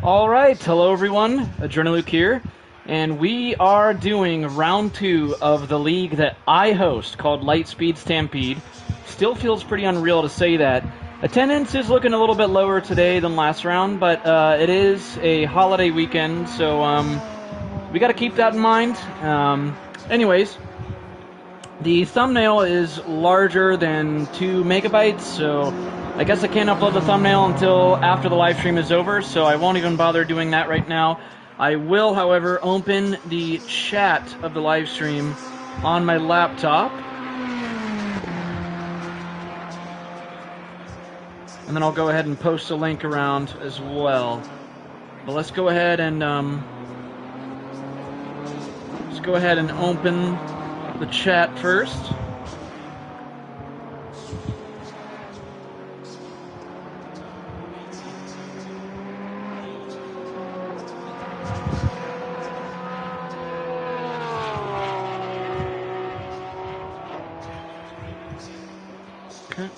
All right, hello everyone. Adrenaluke here, and we are doing round 2 of the league that I host called Lightspeed Stampede. Still feels pretty unreal to say that. Attendance is looking a little bit lower today than last round, but it is a holiday weekend, so we got to keep that in mind. Anyways, the thumbnail is larger than 2 megabytes, so I guess I can't upload the thumbnail until after the live stream is over, so I won't even bother doing that right now. I will, however, open the chat of the live stream on my laptop. And then I'll go ahead and post a link around as well. But let's go ahead and open the chat first. Okay.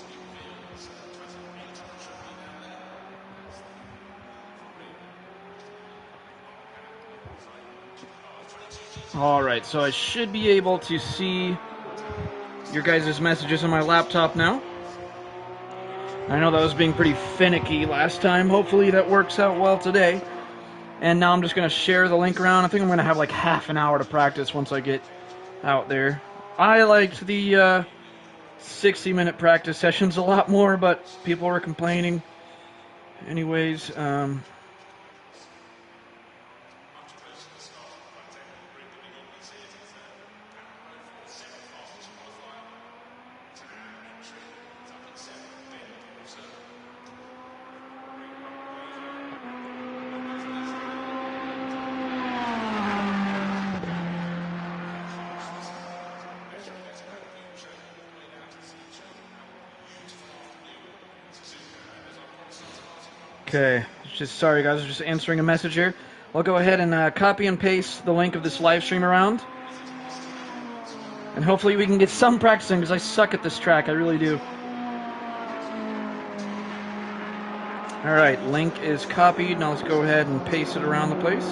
Alright, so I should be able to see your guys' messages on my laptop now. I know that was being pretty finicky last time. Hopefully that works out well today. And now I'm just going to share the link around. I think I'm going to have like half an hour to practice once I get out there. I liked the 60-minute practice sessions a lot more, but people were complaining. Anyways, okay, sorry guys, I'm just answering a message here. I'll go ahead and copy and paste the link of this live stream around. And hopefully we can get some practicing, because I suck at this track, I really do. Alright, link is copied, now let's go ahead and paste it around the place.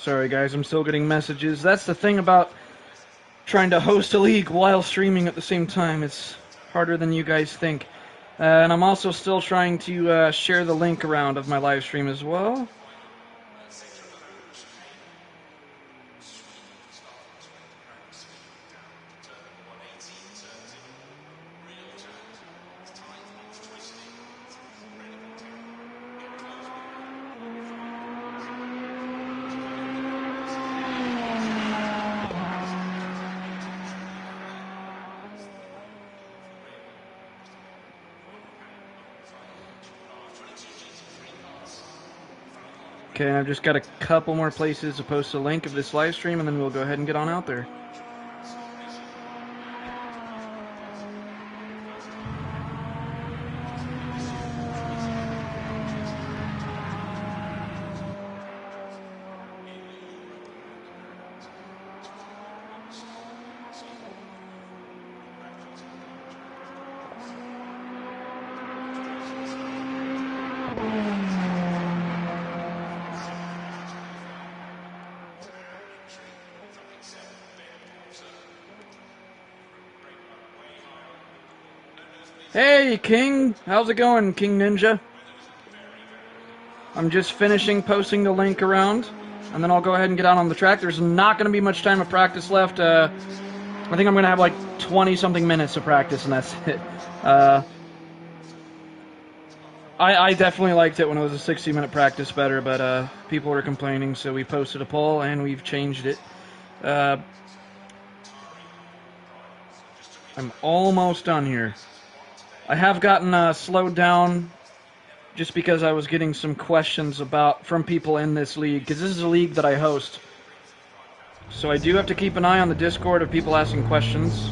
Sorry guys, I'm still getting messages. That's the thing about trying to host a league while streaming at the same time. It's harder than you guys think. And I'm also still trying to share the link around of my live stream as well. Okay, and I've just got a couple more places to post a link of this live stream, and then we'll go ahead and get on out there. Hey, King! How's it going, King Ninja? I'm just finishing posting the link around, and then I'll go ahead and get out on the track. There's not going to be much time of practice left. I think I'm going to have like 20-something minutes of practice, and that's it. I definitely liked it when it was a 60-minute practice better, but people were complaining, so we posted a poll, and we've changed it. I'm almost done here. I have gotten slowed down just because I was getting some questions from people in this league, because this is a league that I host. So I do have to keep an eye on the Discord of people asking questions.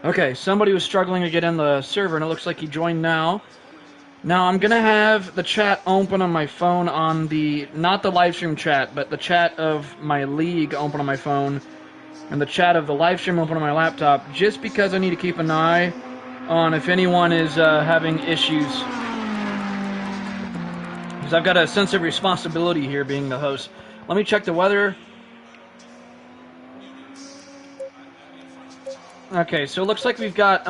Okay, somebody was struggling to get in the server, and it looks like he joined now. Now, I'm going to have the chat open on my phone on not the live stream chat, but the chat of my league open on my phone, and the chat of the live stream open on my laptop, just because I need to keep an eye on if anyone is having issues. Because I've got a sense of responsibility here being the host. Let me check the weather. Okay, so it looks like we've got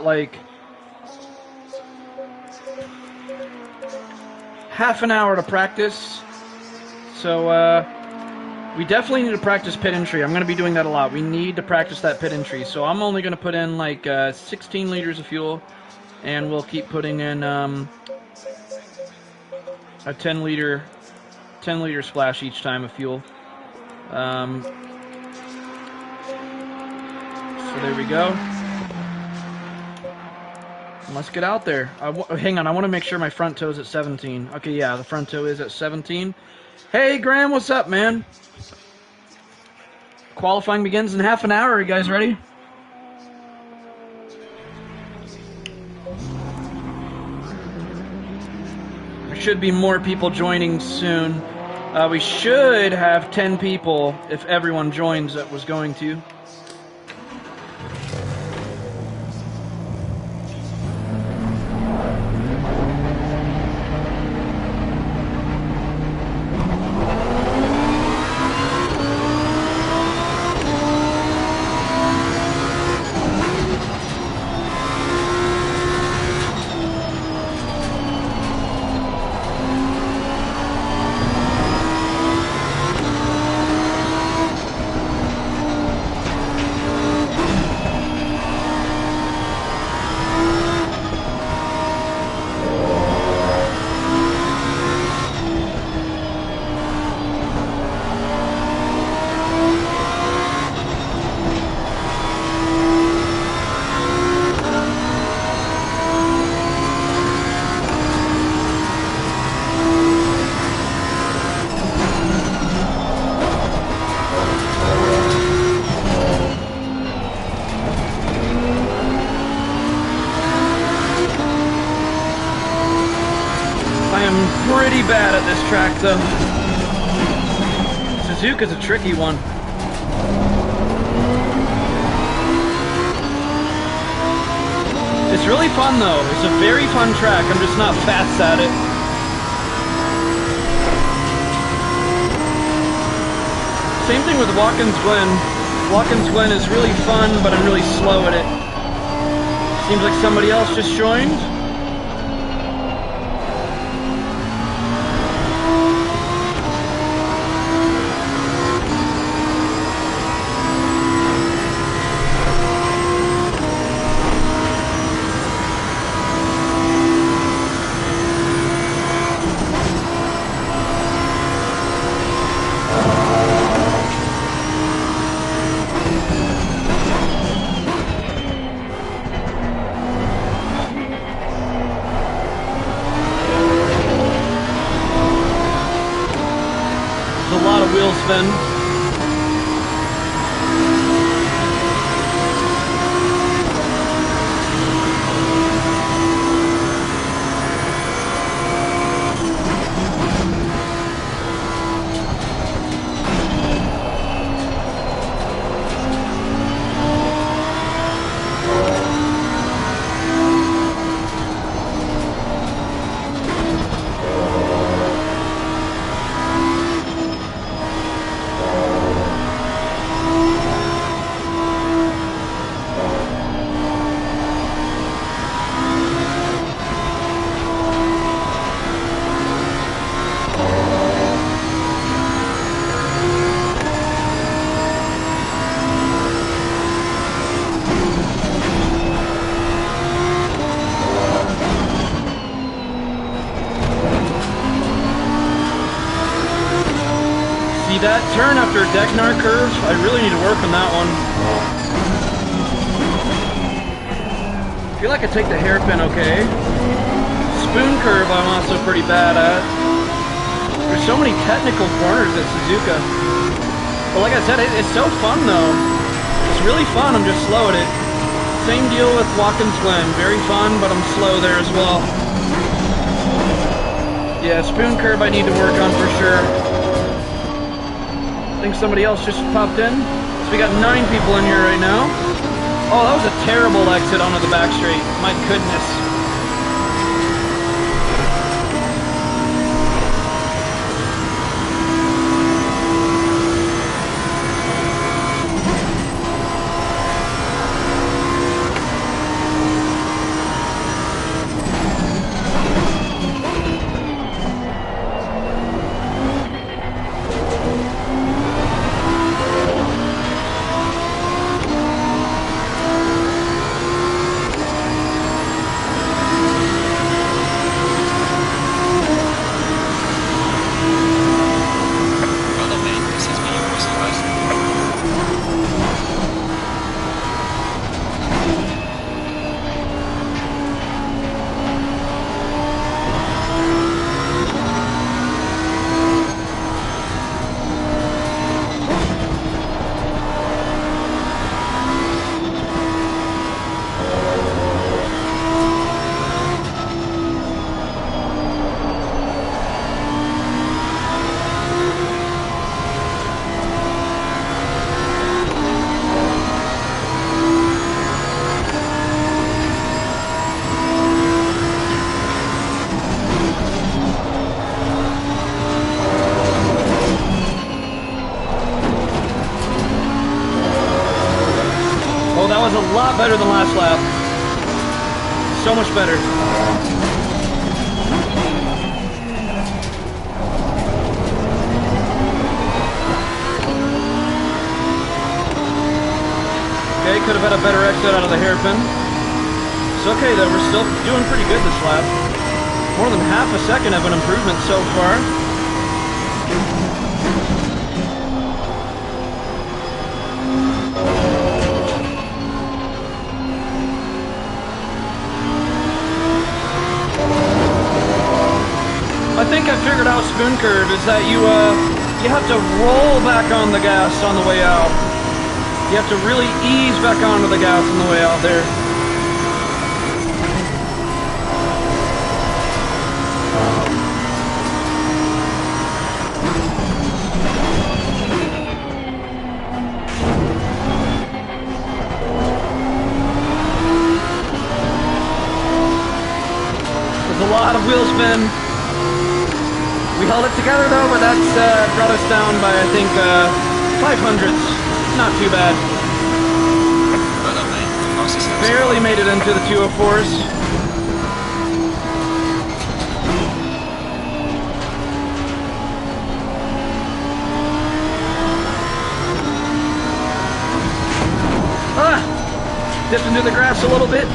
like half an hour to practice. So we definitely need to practice pit entry. I'm going to be doing that a lot. We need to practice that pit entry. So I'm only going to put in like 16 liters of fuel, and we'll keep putting in a 10 liter splash each time of fuel. So there we go. Let's get out there. Hang on, I want to make sure my front toe is at 17. Okay, yeah, the front toe is at 17. Hey, Graham, what's up, man? Qualifying begins in half an hour. Are you guys ready? There should be more people joining soon. We should have 10 people if everyone joins that was going to. Bad at this track, though. Suzuka's a tricky one. It's really fun, though. It's a very fun track. I'm just not fast at it. Same thing with Watkins Glen. Watkins Glen is really fun, but I'm really slow at it. Seems like somebody else just joined. Wheel spin. See that turn after Degnar curve? I really need to work on that one. I feel like I take the hairpin okay. Spoon curve I'm also pretty bad at. There's so many technical corners at Suzuka. But like I said, it's so fun though. It's really fun, I'm just slow at it. Same deal with Watkins Glen. Very fun, but I'm slow there as well. Yeah, spoon curve I need to work on for sure. I think somebody else just popped in. So we got 9 people in here right now. Oh, that was a terrible exit onto the back straight. My goodness. That was a lot better than last lap. So much better. Okay, could have had a better exit out of the hairpin. It's okay though, we're still doing pretty good this lap. More than half a second of an improvement so far. I think I figured out spoon curve is that you have to roll back on the gas on the way out. You have to really ease back onto the gas on the way out there. There's a lot of wheel spin. We held it together though, but that's brought us down by I think 500ths. Not too bad. Barely made it into the 204s. Dipped into the grass a little bit.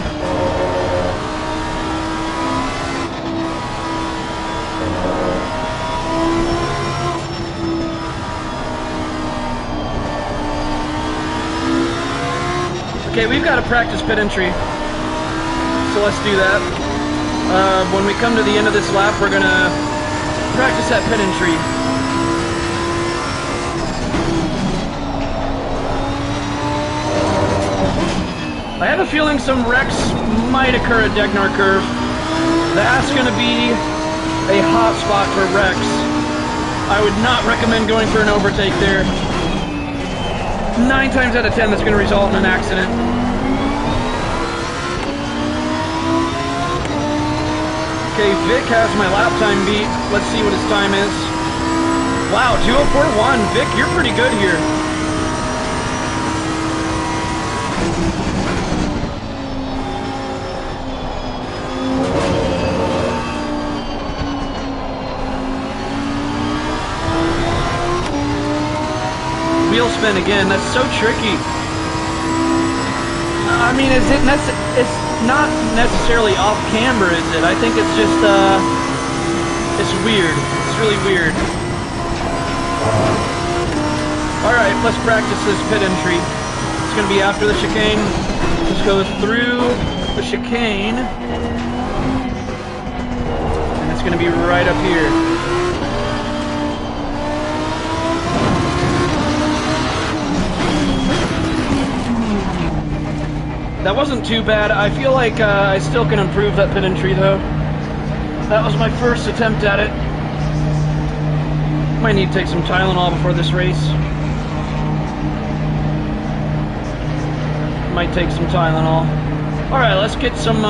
Okay, we've got to practice pit entry, so let's do that. When we come to the end of this lap, we're going to practice that pit entry. I have a feeling some wrecks might occur at Degnar Curve. That's going to be a hot spot for wrecks. I would not recommend going for an overtake there. 9 times out of 10 that's going to result in an accident. Okay, Vic has my lap time beat. Let's see what his time is. Wow, 2:04.1. Vic, you're pretty good here. Wheel spin again, that's so tricky. I mean, it's not necessarily off camber, is it? I think it's just, it's weird. It's really weird. Alright, let's practice this pit entry. It's going to be after the chicane. Just go through the chicane. And it's going to be right up here. That wasn't too bad. I feel like I still can improve that pit entry though. That was my first attempt at it. Might need to take some Tylenol before this race. Might take some Tylenol. Alright, let's get some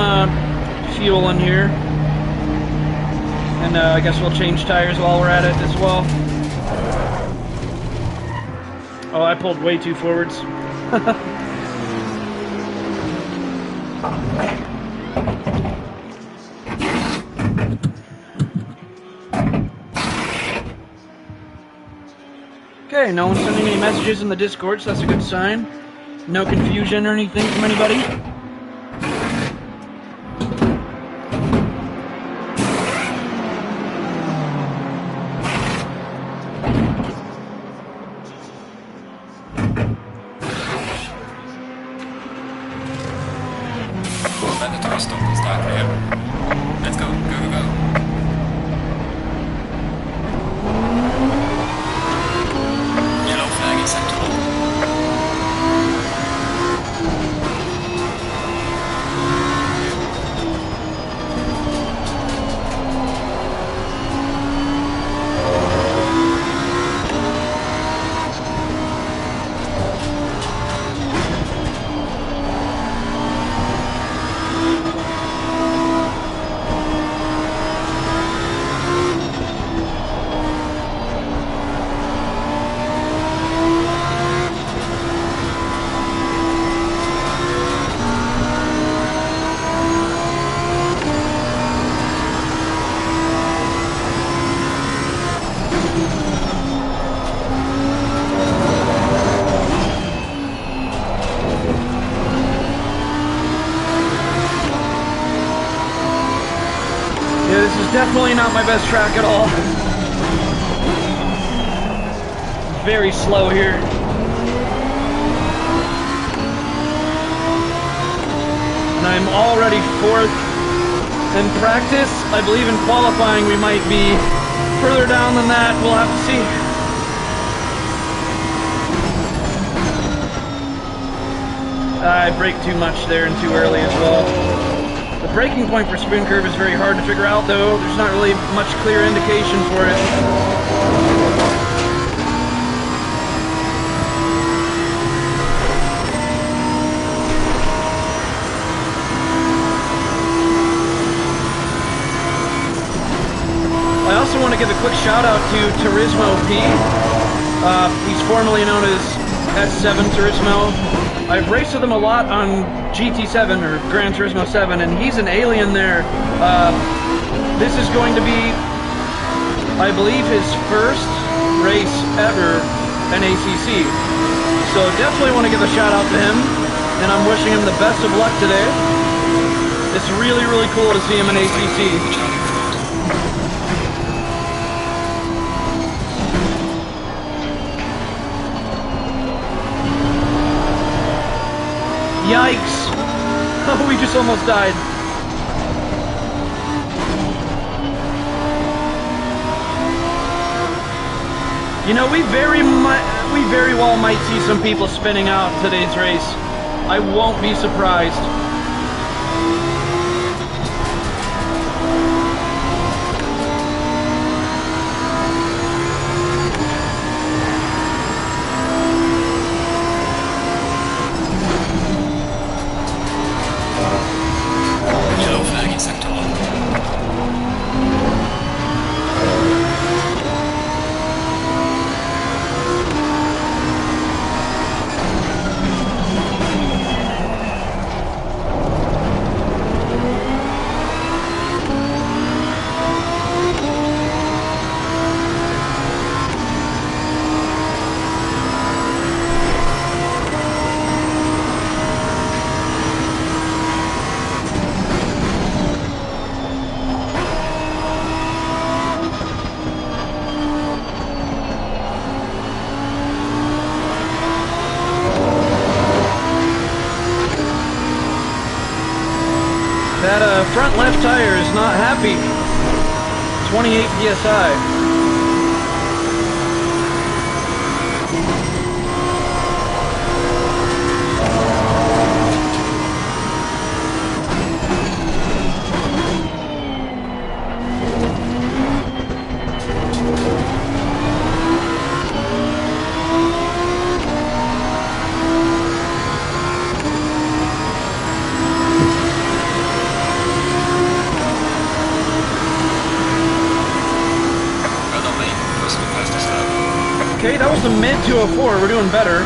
fuel in here. And I guess we'll change tires while we're at it as well. Oh, I pulled way too forwards. Okay, no one's sending any messages in the Discord, so that's a good sign. No confusion or anything from anybody. Mandatory stop and start here. Let's go, go, go, go. Yellow flag acceptable. Definitely not my best track at all. Very slow here. And I'm already 4th in practice. I believe in qualifying we might be further down than that. We'll have to see. I brake too much there and too early as well. The braking point for spin curve is very hard to figure out though. There's not really much clear indication for it. I also want to give a quick shout out to Turismo P. He's formerly known as S7 Turismo. I've raced with him a lot on GT7 or Gran Turismo 7, and he's an alien there. This is going to be, I believe, his first race ever in ACC. So definitely want to give a shout out to him, and I'm wishing him the best of luck today. It's really, really cool to see him in ACC. Yikes! Oh, we just almost died. You know, we very well might see some people spinning out today's race. I won't be surprised. tire is not happy. 28 PSI. Okay, that was the mid 204. We're doing better.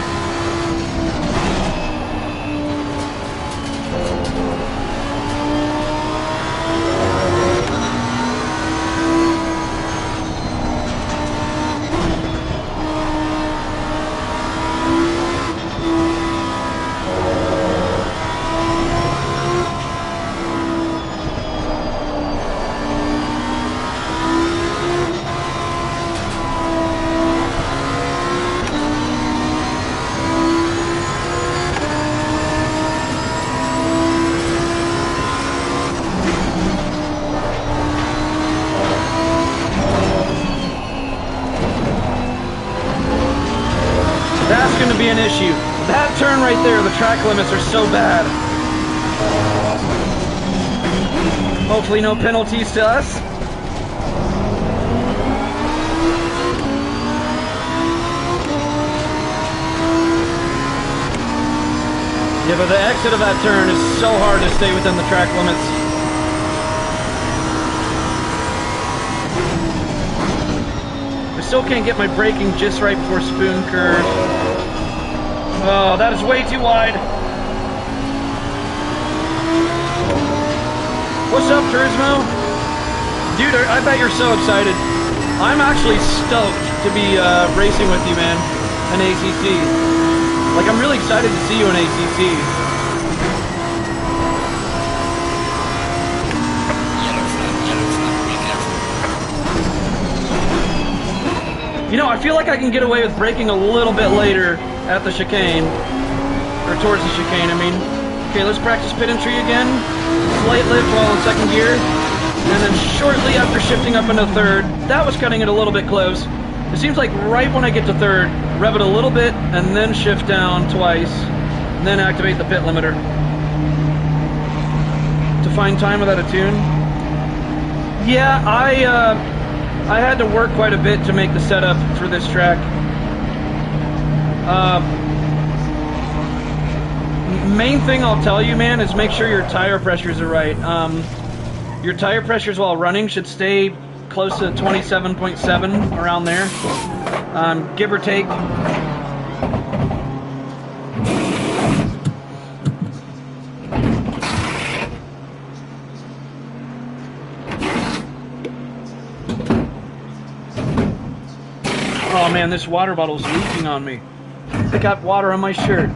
That's going to be an issue. That turn right there, the track limits are so bad. Hopefully no penalties to us. Yeah, but the exit of that turn is so hard to stay within the track limits. I still can't get my braking just right before spoon curve. Oh, that is way too wide. What's up, Turismo? Dude, I bet you're so excited. I'm actually stoked to be racing with you, man, in ACC. Like, I'm really excited to see you in ACC. You know, I feel like I can get away with braking a little bit later at the chicane, or towards the chicane, I mean. Okay, let's practice pit entry again. Slight lift while in second gear, and then shortly after shifting up into third, that was cutting it a little bit close. It seems like right when I get to third, rev it a little bit, and then shift down twice, and then activate the pit limiter. To find time without a tune? Yeah, I had to work quite a bit to make the setup for this track. Main thing I'll tell you, man, is make sure your tire pressures are right. Your tire pressures while running should stay close to 27.7, around there, give or take. Oh man, this water bottle's leaking on me. I got water on my shirt.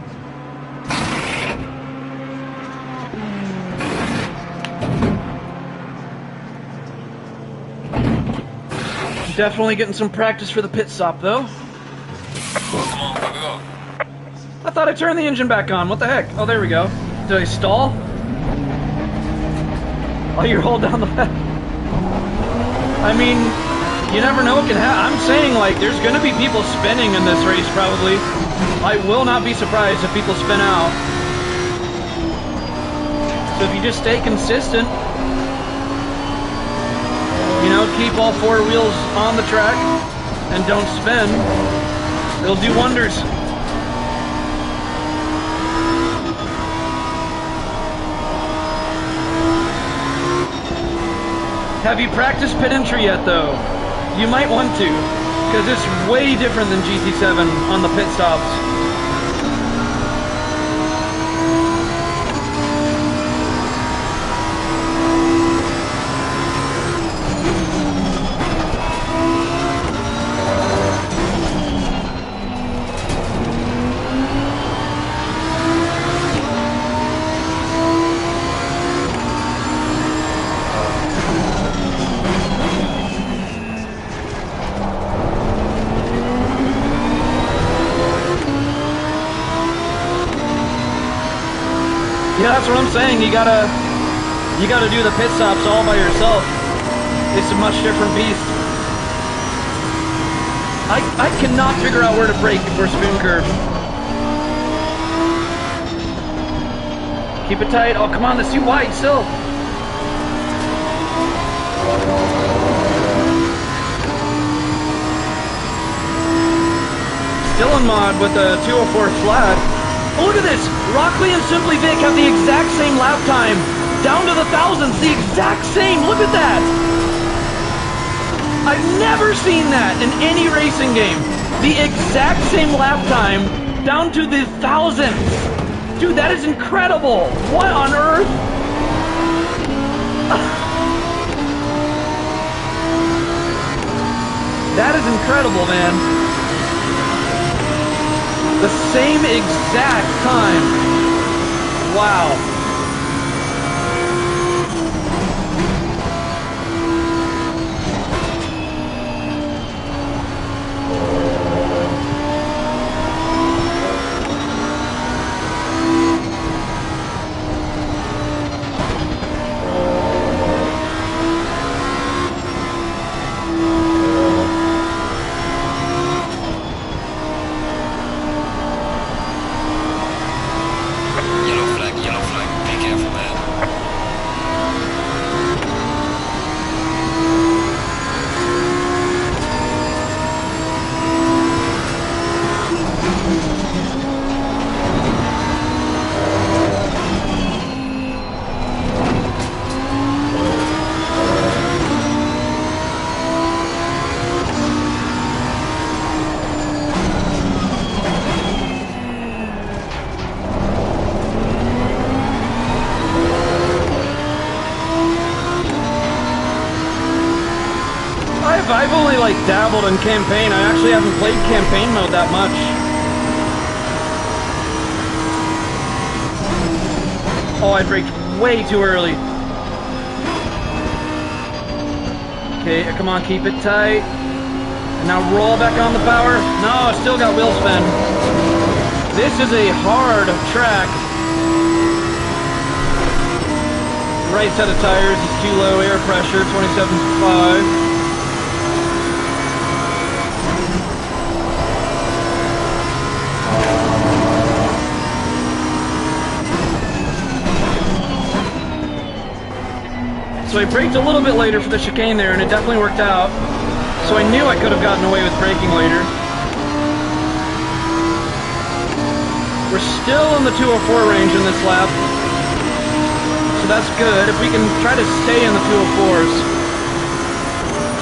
Definitely getting some practice for the pit stop, though. Come on, go. I thought I turned the engine back on. What the heck? Oh, there we go. Did I stall? Oh, you hold down the... I mean, you never know what can happen. I'm saying, like, there's going to be people spinning in this race, probably. I will not be surprised if people spin out. So if you just stay consistent, you know, keep all four wheels on the track and don't spin, it'll do wonders. Have you practiced pit entry yet, though? You might want to, because it's way different than GT7 on the pit stops. Yeah, that's what I'm saying. You You got to do the pit stops all by yourself. It's a much different beast. I cannot figure out where to brake before spoon curve. Keep it tight. Oh, come on, that's too wide still. Still in mod with the 204 flat. Oh, look at this. Rockley and Simply Vic have the exact same lap time. Down to the thousandths, the exact same. Look at that. I've never seen that in any racing game. The exact same lap time down to the thousandths. Dude, that is incredible. What on earth? That is incredible, man. The same exact time. Wow. I've only like dabbled in campaign. I actually haven't played campaign mode that much. Oh, I braked way too early. Okay, come on, keep it tight. And now roll back on the power. No, I still got wheel spin. This is a hard track. Right set of tires is too low, air pressure, 27.5. So I braked a little bit later for the chicane there, and it definitely worked out. So I knew I could have gotten away with braking later. We're still in the 204 range in this lap. So that's good. If we can try to stay in the 204s.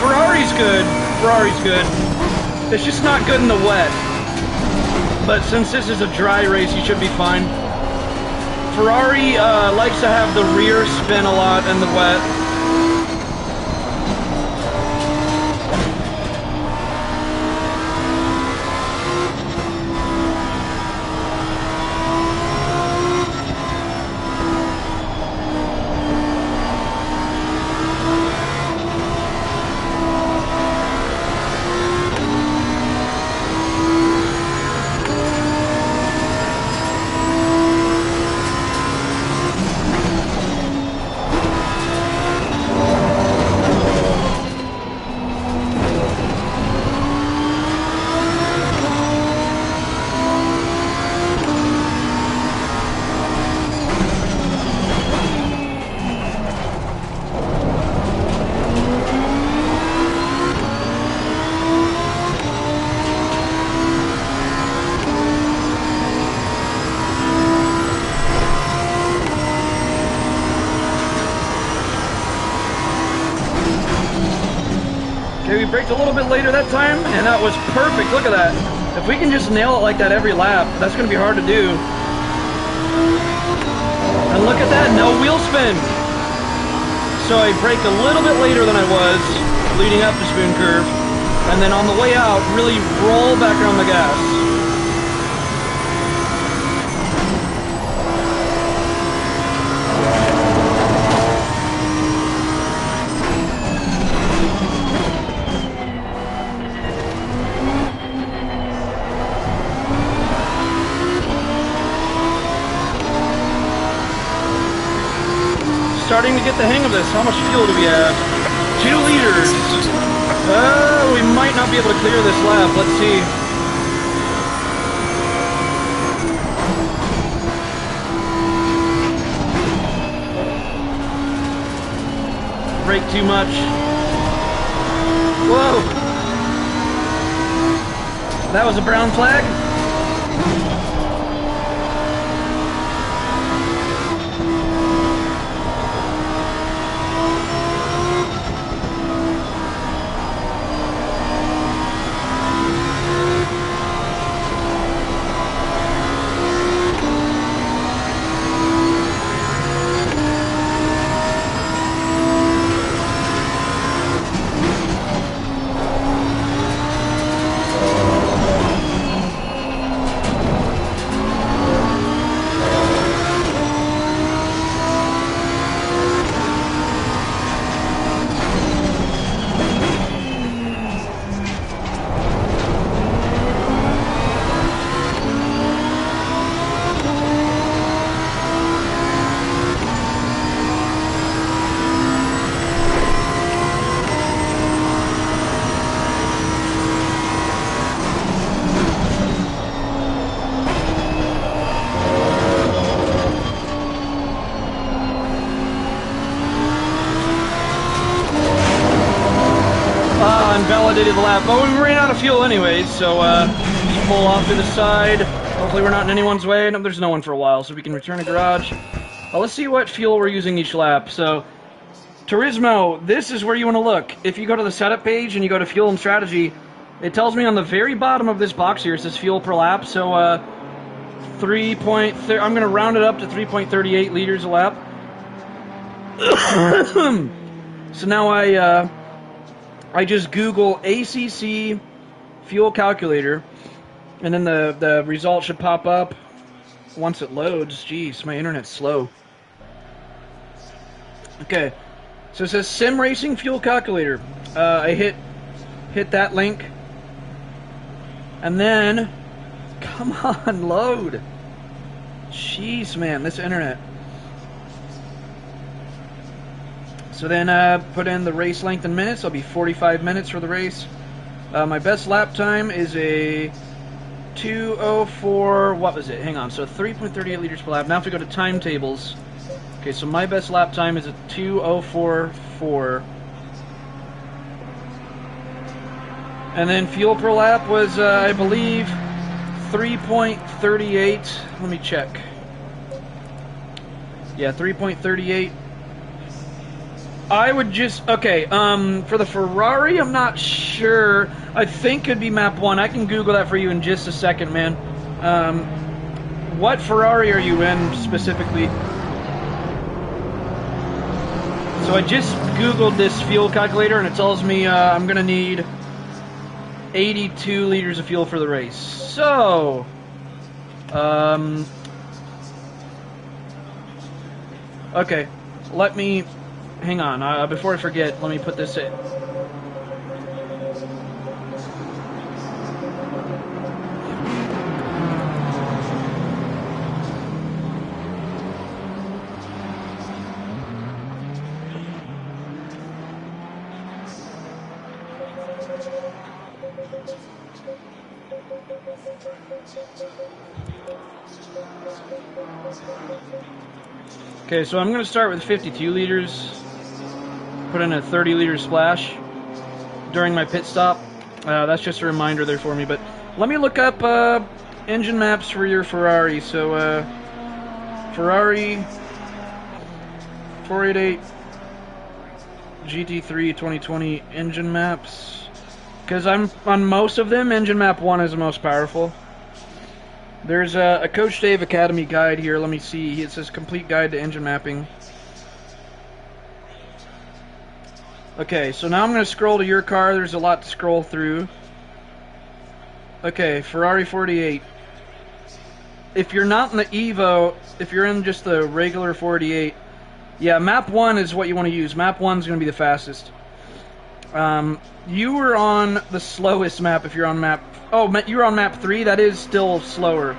Ferrari's good. Ferrari's good. It's just not good in the wet. But since this is a dry race, you should be fine. Ferrari likes to have the rear spin a lot in the wet. Okay, we braked a little bit later that time, and that was perfect. Look at that. If we can just nail it like that every lap, that's going to be hard to do. And look at that, no wheel spin. So I braked a little bit later than I was leading up to spoon curve, and then on the way out, really roll back on the gas. starting to get the hang of this. How much fuel do we have? 2 liters. We might not be able to clear this lap. Let's see. Brake too much. Whoa! That was a brown flag? Invalidated the lap, but we ran out of fuel anyways, so just pull off to the side. Hopefully we're not in anyone's way. No, there's no one for a while, so we can return to garage. Let's see what fuel we're using each lap. So, Turismo, this is where you want to look. If you go to the setup page and you go to fuel and strategy, it tells me on the very bottom of this box here, it says fuel per lap, so I'm going to round it up to 3.38 liters a lap. So now I just Google ACC fuel calculator, and then the result should pop up once it loads. Jeez, my internet's slow. Okay, so it says Sim Racing Fuel Calculator. I hit that link, and then, come on, load. Jeez, man, this internet. So then put in the race length in minutes. It'll be 45 minutes for the race. My best lap time is a 2:04. What was it? Hang on. So 3.38 liters per lap. Now if we go to timetables. Okay, so my best lap time is a 2:04.4. And then fuel per lap was, I believe, 3.38. Let me check. Yeah, 3.38. I would just, okay, for the Ferrari, I'm not sure. I think it'd be map 1. I can Google that for you in just a second, man. What Ferrari are you in specifically? So I just Googled this fuel calculator, and it tells me I'm going to need 82 liters of fuel for the race. So, okay, let me... Hang on, before I forget, let me put this in. Okay, so I'm going to start with 52 liters. Put in a 30-liter splash during my pit stop. That's just a reminder there for me. But let me look up engine maps for your Ferrari. So Ferrari 488 GT3 2020 engine maps. Because I'm on most of them, engine map 1 is the most powerful. There's a Coach Dave Academy guide here. Let me see. It says complete guide to engine mapping. Okay, so now I'm going to scroll to your car. There's a lot to scroll through. Okay, Ferrari 48. If you're not in the Evo, if you're in just the regular 48, yeah, map 1 is what you want to use. Map 1 is going to be the fastest. You were on the slowest map if you're on map... Oh, you were on map 3? That is still slower.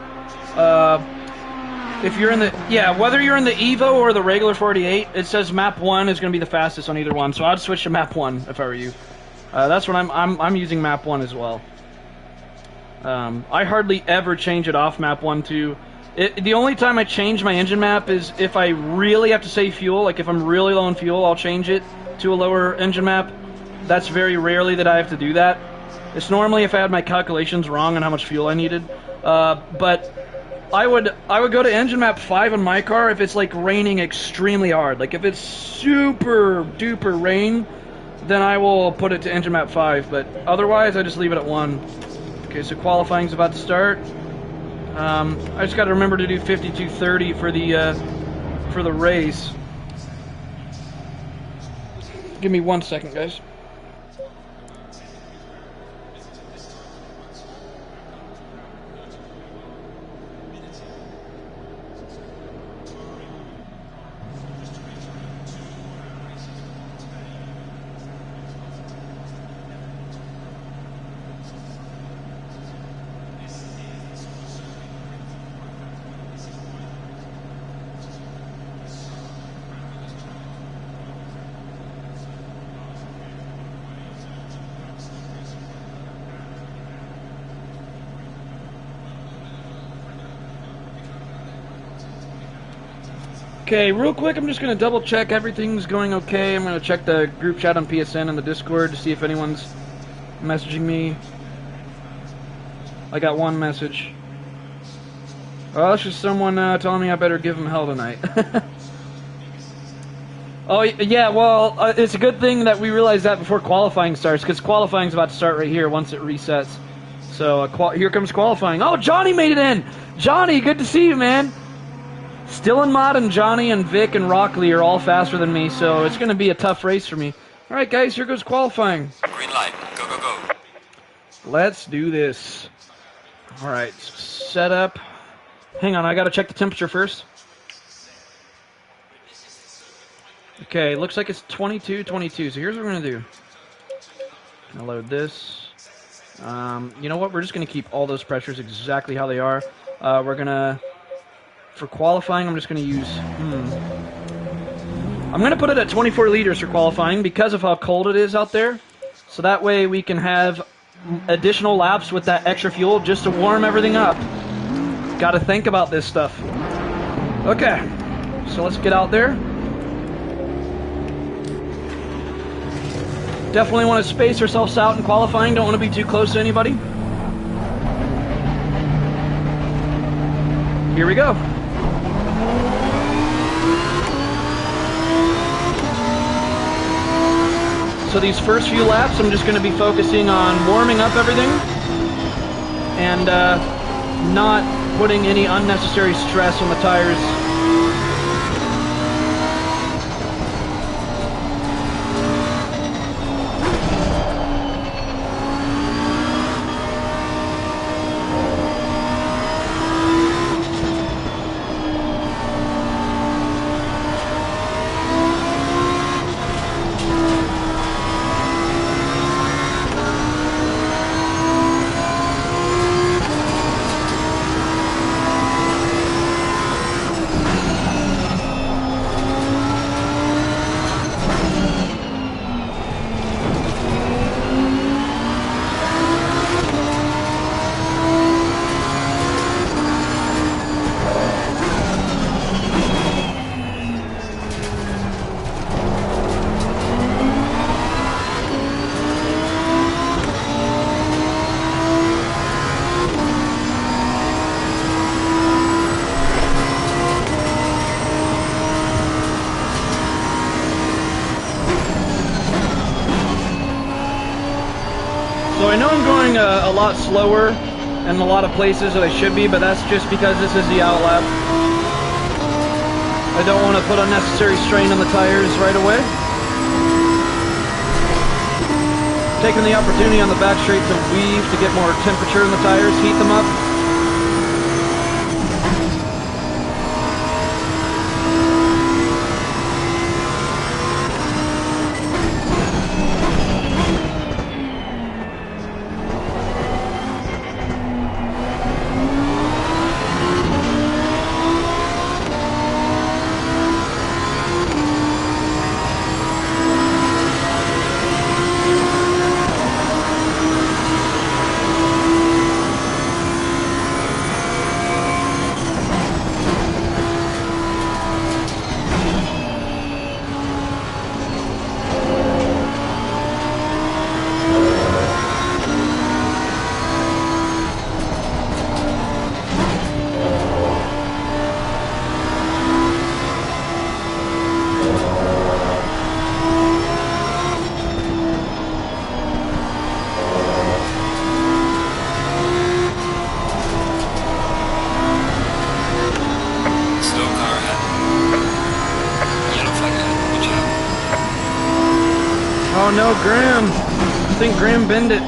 If you're in the, yeah, whether you're in the Evo or the regular 48, it says map 1 is going to be the fastest on either one. So I'd switch to map 1 if I were you. That's what I'm using map 1 as well. I hardly ever change it off map 1 too. The only time I change my engine map is if I really have to save fuel. Like if I'm really low on fuel, I'll change it to a lower engine map. That's very rarely that I have to do that. It's normally if I had my calculations wrong on how much fuel I needed. But I would go to engine map 5 on my car if it's like raining extremely hard. Like if it's super duper rain, then I will put it to engine map 5. But otherwise, I just leave it at 1. Okay, so qualifying's about to start. I just got to remember to do 52:30 for the race. Give me 1 second, guys. Okay, real quick, I'm just going to double check everything's going okay. I'm going to check the group chat on PSN and the Discord to see if anyone's messaging me. I got one message. Oh, that's just someone telling me I better give him hell tonight. Oh, yeah, well, it's a good thing that we realized that before qualifying starts, because qualifying's about to start right here once it resets. So, here comes qualifying. Oh, Johnny made it in! Johnny, good to see you, man! Still in Mod and Johnny and Vic and Rockley are all faster than me, so it's going to be a tough race for me. Alright, guys, here goes qualifying. Green light. Go, go, go. Let's do this. Alright, set up. Hang on, I got to check the temperature first. Okay, looks like it's 22, so here's what we're going to do. I'll load this. You know what, we're just going to keep all those pressures exactly how they are. We're going to... For qualifying, I'm just going to use... I'm going to put it at 24 liters for qualifying because of how cold it is out there. So that way we can have additional laps with that extra fuel just to warm everything up. Got to think about this stuff. Okay, so let's get out there. Definitely want to space ourselves out in qualifying. Don't want to be too close to anybody. Here we go. So these first few laps, I'm just going to be focusing on warming up everything and not putting any unnecessary stress on the tires. So I know I'm going a lot slower in a lot of places that I should be, but that's just because this is the outlap. I don't want to put unnecessary strain on the tires right away. Taking the opportunity on the back straight to weave to get more temperature in the tires, heat them up. Oh no, Graham! I think Graham bent it.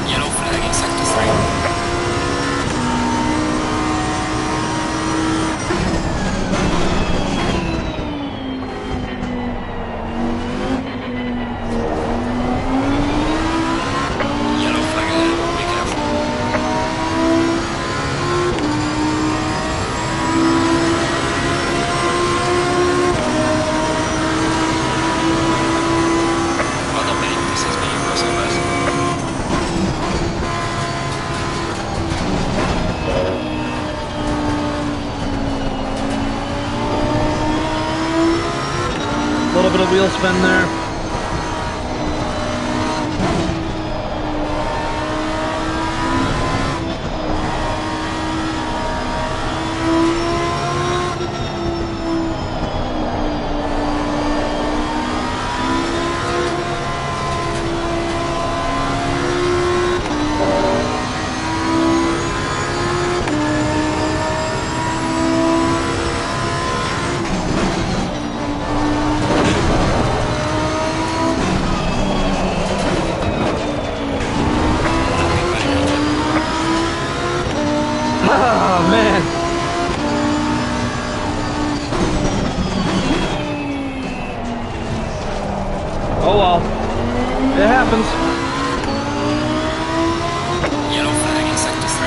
Yellow flag in sector 3. Yellow flag ahead, be careful. Well done, mate. This has been your personal best. A little bit of wheel spin there. Oh man. Oh well. It happens. Yellow flag in sector 3.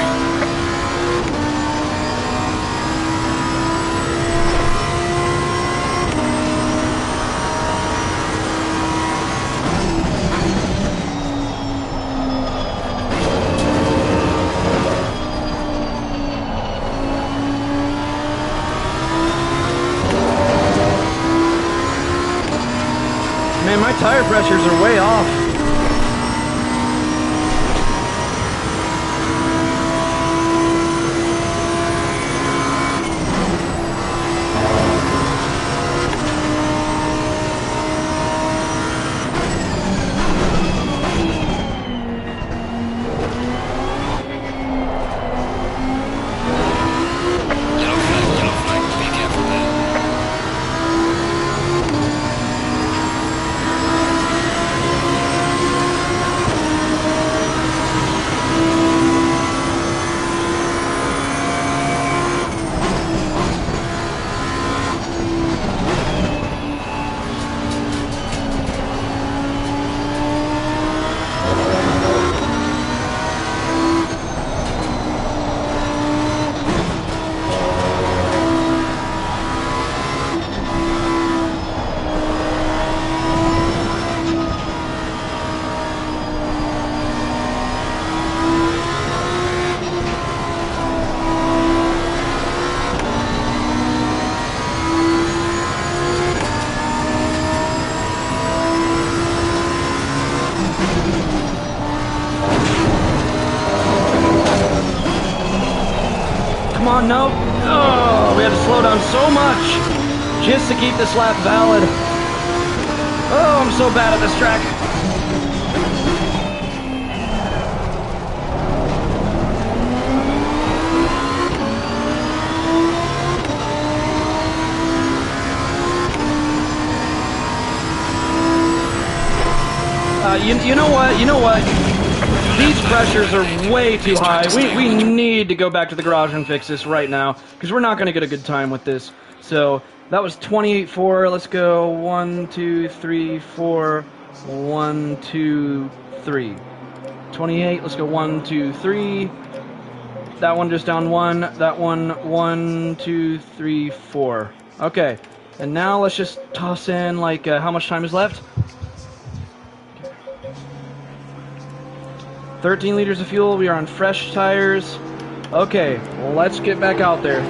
Man, my tire pressures are way off. Yellow flag, be careful there. Come on, no. Oh, we had to slow down so much just to keep this lap valid. Oh, I'm so bad at this track. You know what? You know what? These pressures are way too high. We need to go back to the garage and fix this right now, because we're not going to get a good time with this. So that was 28.4. Let's go 1, 2, 3, 4. 1, 2, 3. 28. Let's go 1, 2, 3. That one just down 1. That one 1, 2, 3, 4. Okay. And now let's just toss in like how much time is left? 13 liters of fuel. We are on fresh tires. Okay, well, let's get back out there.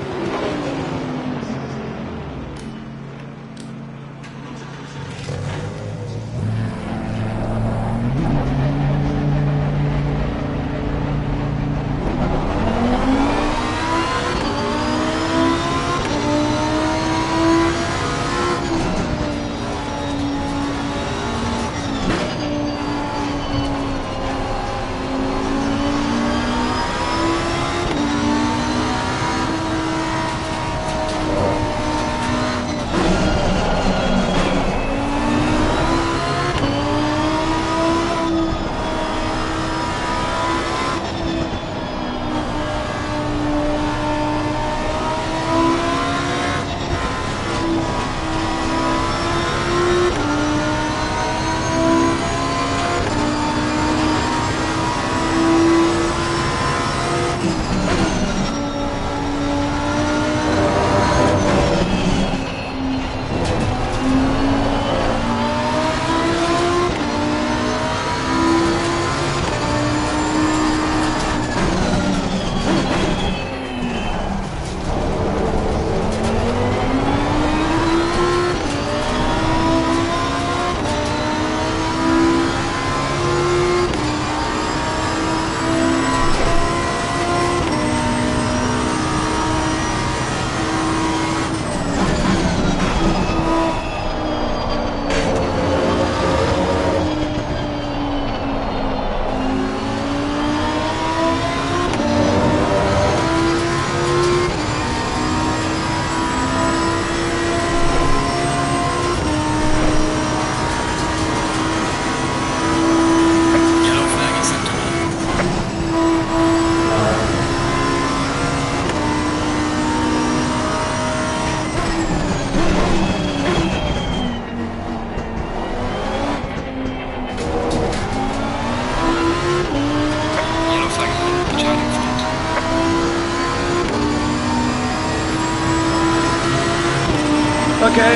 Okay,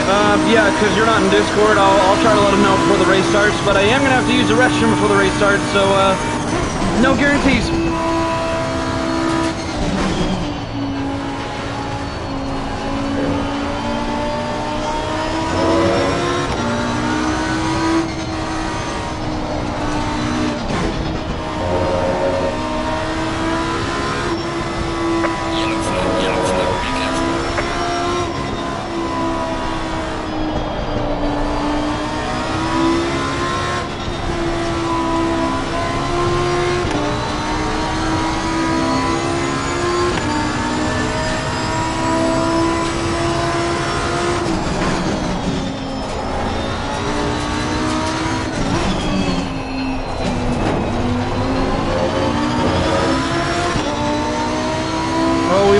yeah, because you're not in Discord, I'll try to let them know before the race starts, but I am going to have to use the restroom before the race starts, so, no guarantees.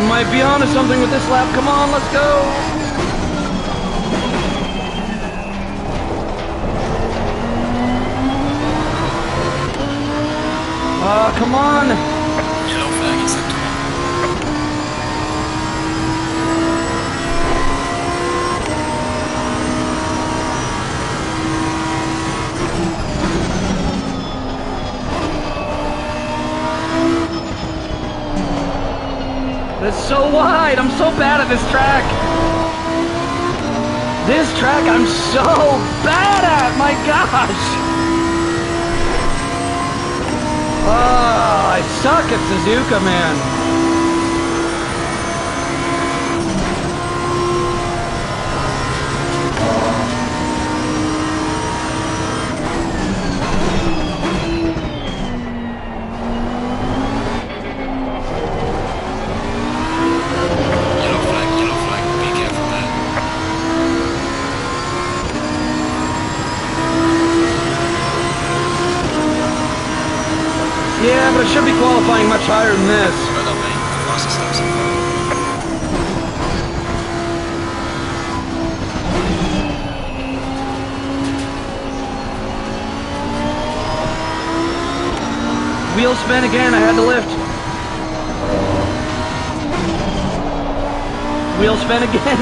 Might be onto something with this lap. Come on, let's go. Come on. Yellow flag is active. It's so wide. I'm so bad at this track. This track I'm so bad at. My gosh. Oh, I suck at Suzuka, man. Yeah, but it should be qualifying much higher than this. Well done, mate. The fastest lap so far. Wheel spin again, I had to lift. Wheel spin again.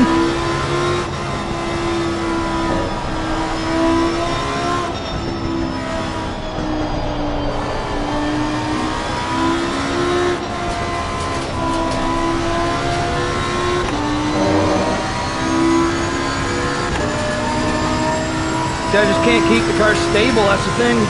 I just can't keep the car stable, that's the thing.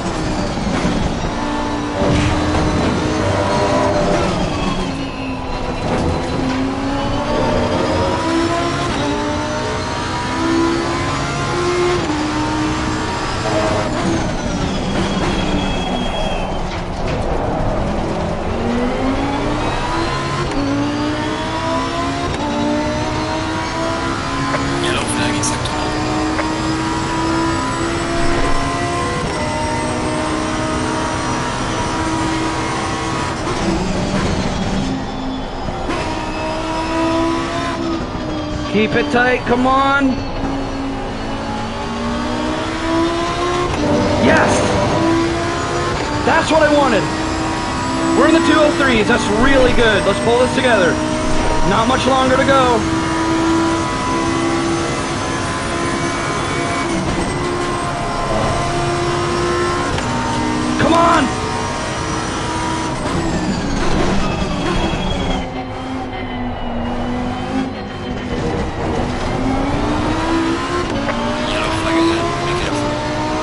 Yellow flag in sector 1. Keep it tight, come on. Yes! That's what I wanted. We're in the 203s, that's really good. Let's pull this together. Not much longer to go. Come on!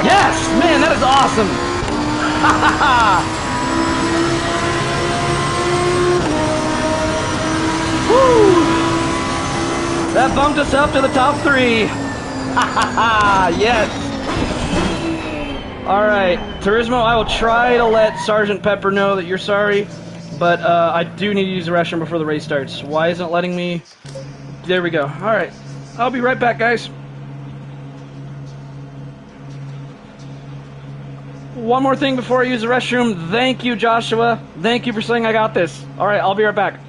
Yes! Man, that is awesome! Ha ha ha! Woo! That bumped us up to the top 3. Ha ha ha! Yes! Alright, Turismo, I will try to let Sergeant Pepper know that you're sorry, but I do need to use the restroom before the race starts. Why isn't it letting me? There we go. Alright, I'll be right back, guys. One more thing before I use the restroom. Thank you, Joshua. Thank you for saying I got this. All right, I'll be right back.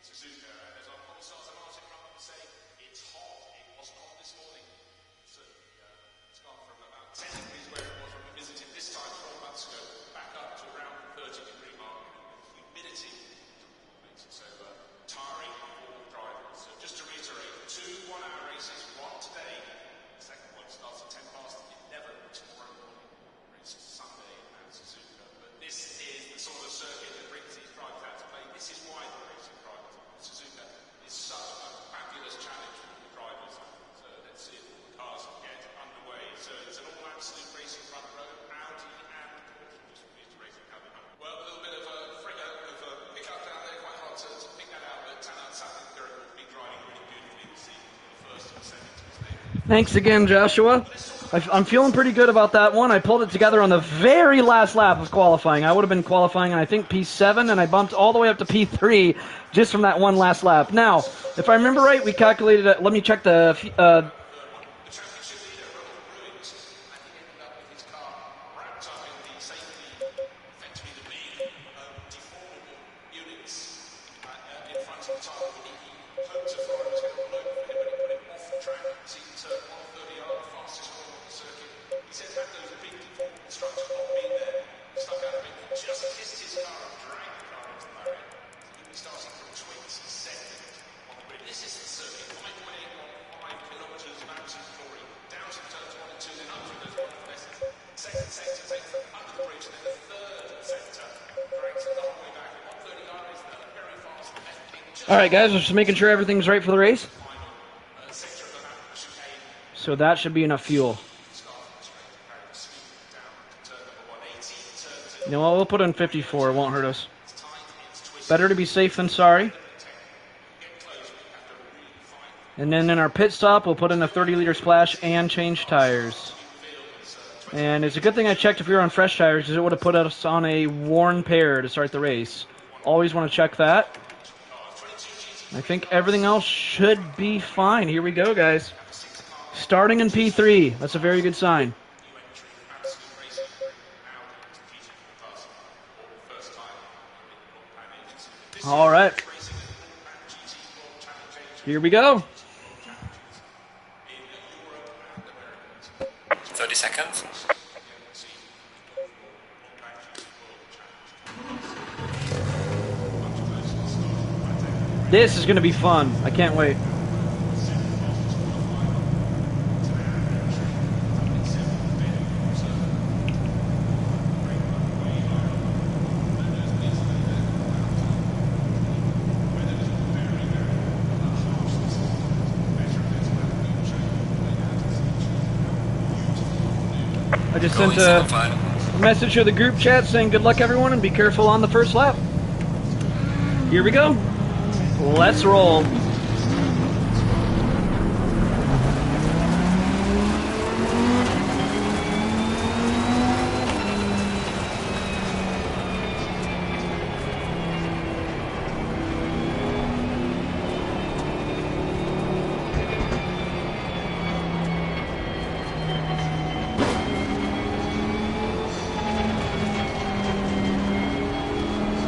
Suzuka, and as our sponsors and Martin run up say, it's hot. It wasn't hot this morning. Certainly, it's gone from about 10 degrees where it was when we visited this time 12 months ago, back up to around the 30-degree mark. Humidity makes it so tiring for drivers. So just to reiterate, 2 one-hour races, one today. The second one starts at 10 past 11 tomorrow morning. Race Sunday at Suzuka. But this is the sort of circuit that brings these drivers out to play. This is why the racing drivers Suzuka is such a fabulous challenge for the drivers. So let's see if the cars can get underway. So it's an all-absolute racing front row, Audi and Porsche, just reiterating how they run. Well, a little bit of a pick-up down there, quite hard to pick that out, but Tanner Satin Garrett will be driving really beautifully this evening for the first and second to his name. Thanks again, Joshua. I'm feeling pretty good about that one. I pulled it together on the very last lap of qualifying. I would have been qualifying on, I think, P7, and I bumped all the way up to P3 just from that one last lap. Now, if I remember right, we calculated it. Let me check the... All right, guys, we're just making sure everything's right for the race. So that should be enough fuel. You know what? We'll put in 54. It won't hurt us. Better to be safe than sorry. And then in our pit stop, we'll put in a 30-liter splash and change tires. And it's a good thing I checked if we were on fresh tires, because it would have put us on a worn pair to start the race. Always want to check that. I think everything else should be fine. Here we go, guys. Starting in P3. That's a very good sign. All right. Here we go. 30 seconds. This is going to be fun. I can't wait. I just sent a message to the group chat saying good luck everyone and be careful on the first lap. Here we go. Let's roll.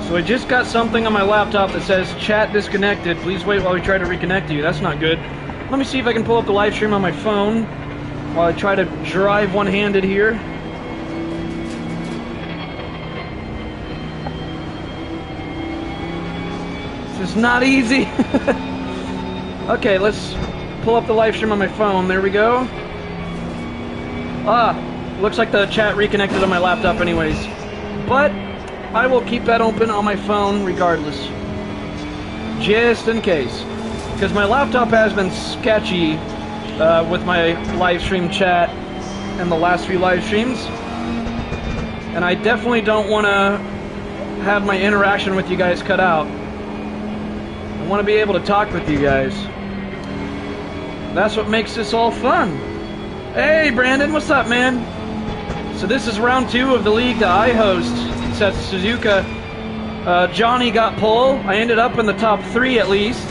So I just got something on my laptop that says chat disconnected. Please wait while we try to reconnect you. That's not good. Let me see if I can pull up the live stream on my phone while I try to drive one-handed here. This is not easy. Okay, let's pull up the live stream on my phone. There we go. Looks like the chat reconnected on my laptop anyways. But I will keep that open on my phone regardless. Just in case. Because my laptop has been sketchy with my live stream chat and the last few live streams. And I definitely don't want to have my interaction with you guys cut out. I want to be able to talk with you guys. That's what makes this all fun. Hey Brandon, what's up, man? So this is round 2 of the league that I host. It's at Suzuka. Johnny got pole. I ended up in the top 3 at least.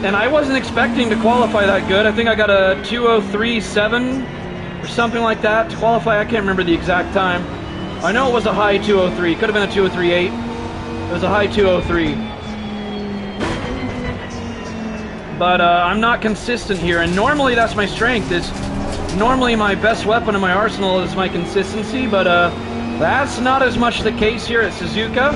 And I wasn't expecting to qualify that good. I think I got a 2:03.7 or something like that to qualify. I can't remember the exact time. I know it was a high 2:03. Could have been a 2:03.8. It was a high 2:03. But I'm not consistent here, and normally that's my strength. Normally my best weapon in my arsenal is my consistency, but that's not as much the case here at Suzuka.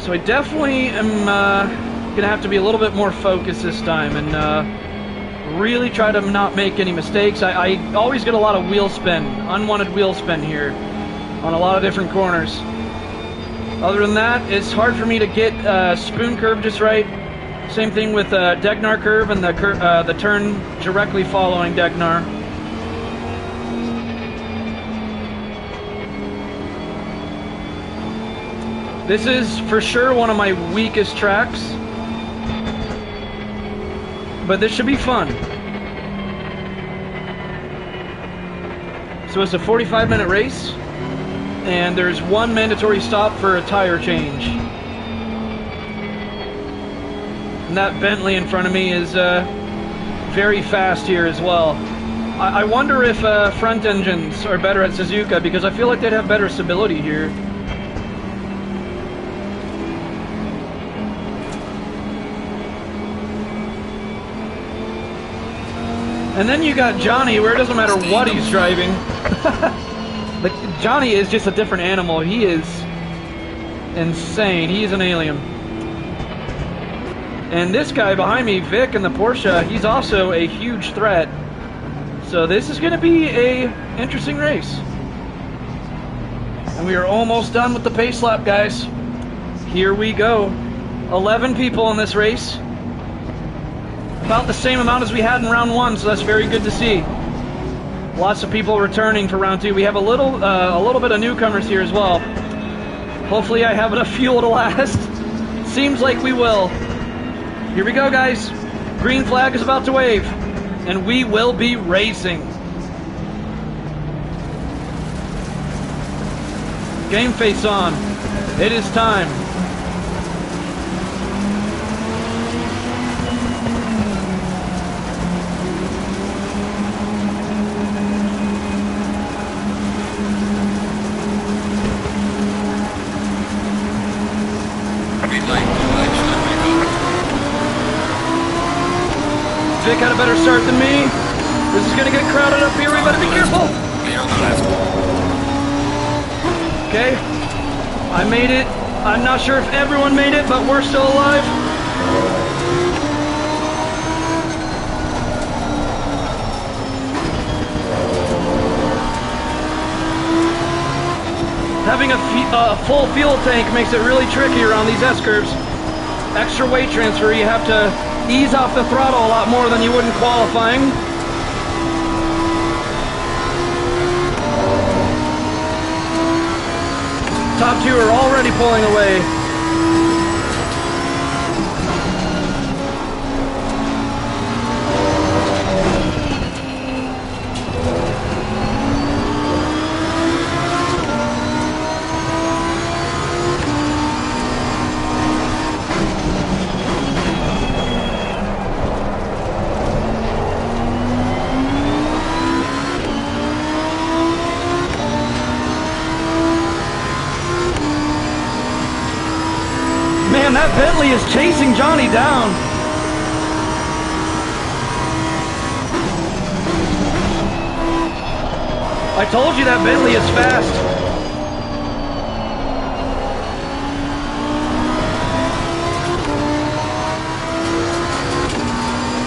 So I definitely am going to have to be a little bit more focused this time and really try to not make any mistakes. I always get a lot of wheel spin, unwanted wheel spin here on a lot of different corners. Other than that, it's hard for me to get spoon curve just right. Same thing with Degnar curve and the turn directly following Degnar. This is for sure one of my weakest tracks, but this should be fun. So it's a 45-minute race, and there's one mandatory stop for a tire change. And that Bentley in front of me is very fast here as well. I wonder if front engines are better at Suzuka, because I feel like they'd have better stability here. And then you got Johnny, where it doesn't matter what he's driving. Like, Johnny is just a different animal. He is insane. He is an alien. And this guy behind me, Vic in the Porsche, he's also a huge threat. So this is going to be a interesting race. And we are almost done with the pace lap, guys. Here we go. 11 people in this race. About the same amount as we had in round 1, so that's very good to see. Lots of people returning for round 2. We have a little bit of newcomers here as well. Hopefully I have enough fuel to last. Seems like we will. Here we go, guys. Green flag is about to wave, and we will be racing. Game face on. It is time. Green light, should we go? Vic had a better start than me. This is gonna get crowded up here. We better be careful. Clear on the left. Okay, I made it. I'm not sure if everyone made it, but we're still alive. Having a full fuel tank makes it really tricky around these S-curves. Extra weight transfer, you have to ease off the throttle a lot more than you would in qualifying. Top 2 are already pulling away. Man, that Bentley is chasing Johnny down. I told you that Bentley is fast.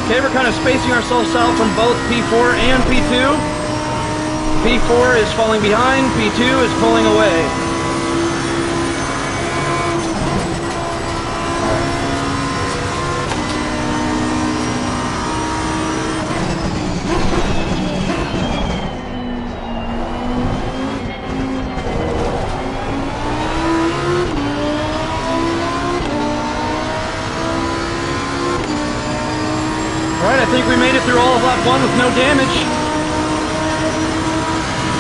Okay, we're kind of spacing ourselves out from both P4 and P2. P4 is falling behind, P2 is pulling away. Alright, I think we made it through all of lap 1 with no damage.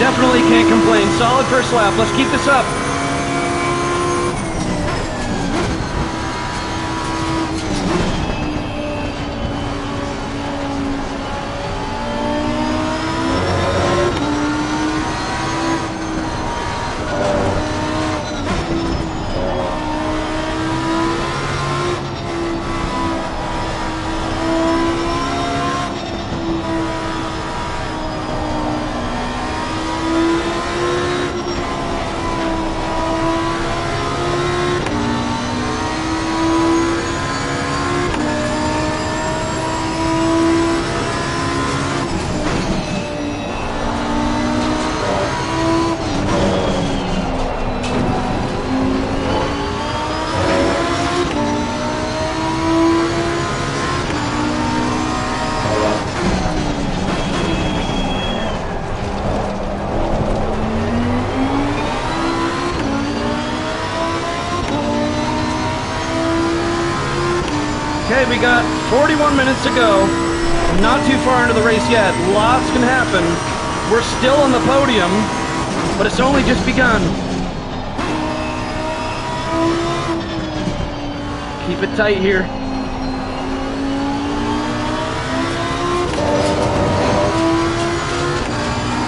Definitely can't complain. Solid first lap. Let's keep this up. Okay, we got 41 minutes to go. Not too far into the race yet. Lots can happen. We're still on the podium, but it's only just begun. Keep it tight here.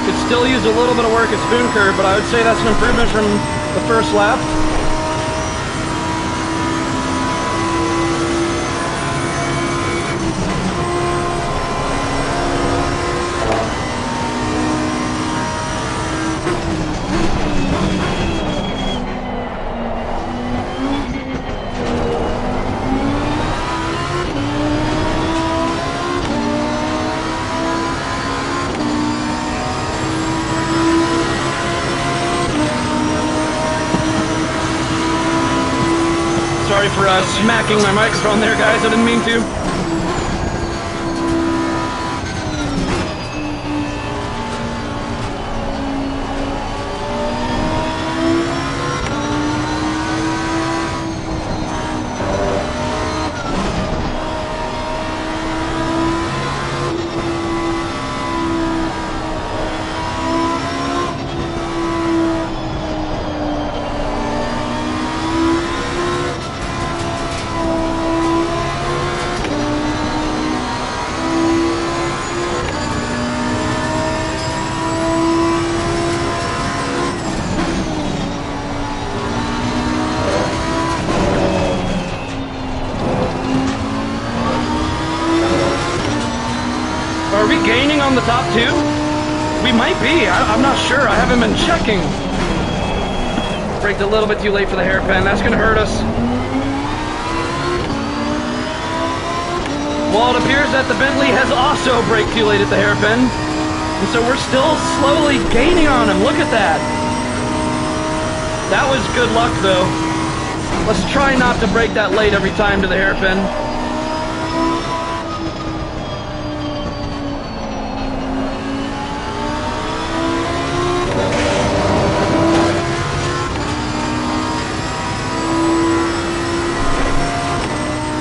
Could still use a little bit of work at spoon curve, but I would say that's an improvement from the first lap. Sorry for smacking my microphone there, guys. I didn't mean to. Are we gaining on the top two? We might be. I'm not sure. I haven't been checking. Braked a little bit too late for the hairpin. That's going to hurt us. Well, it appears that the Bentley has also braked too late at the hairpin. And so we're still slowly gaining on him. Look at that. That was good luck, though. Let's try not to brake that late every time to the hairpin.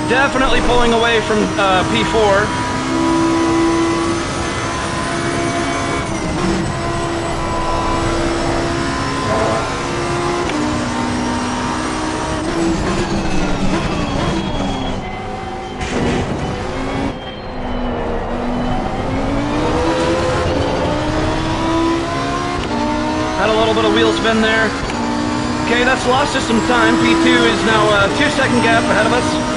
Definitely pulling away from P4. Had a little bit of wheel spin there. Okay, that's lost us some time. P2 is now a 2-second gap ahead of us.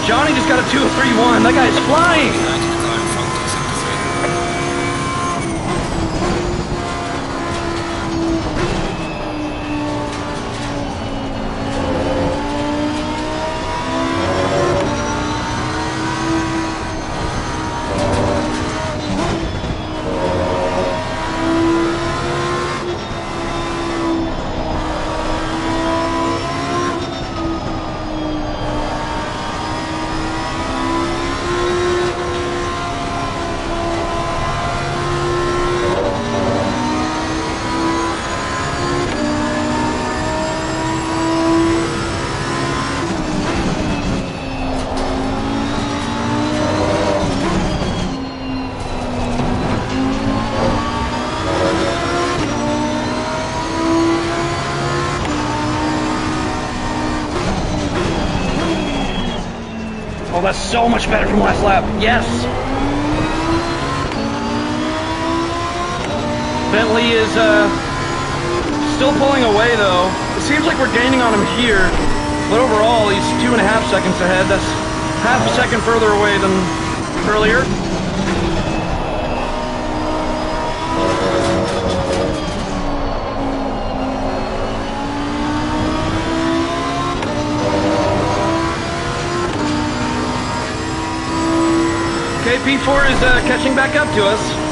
Johnny just got a 2.31. That guy's flying. Oh, that's so much better from last lap. Yes! Bentley is still pulling away, though. It seems like we're gaining on him here, but overall, he's 2.5 seconds ahead. That's half a second further away than earlier. Okay, P4 is catching back up to us.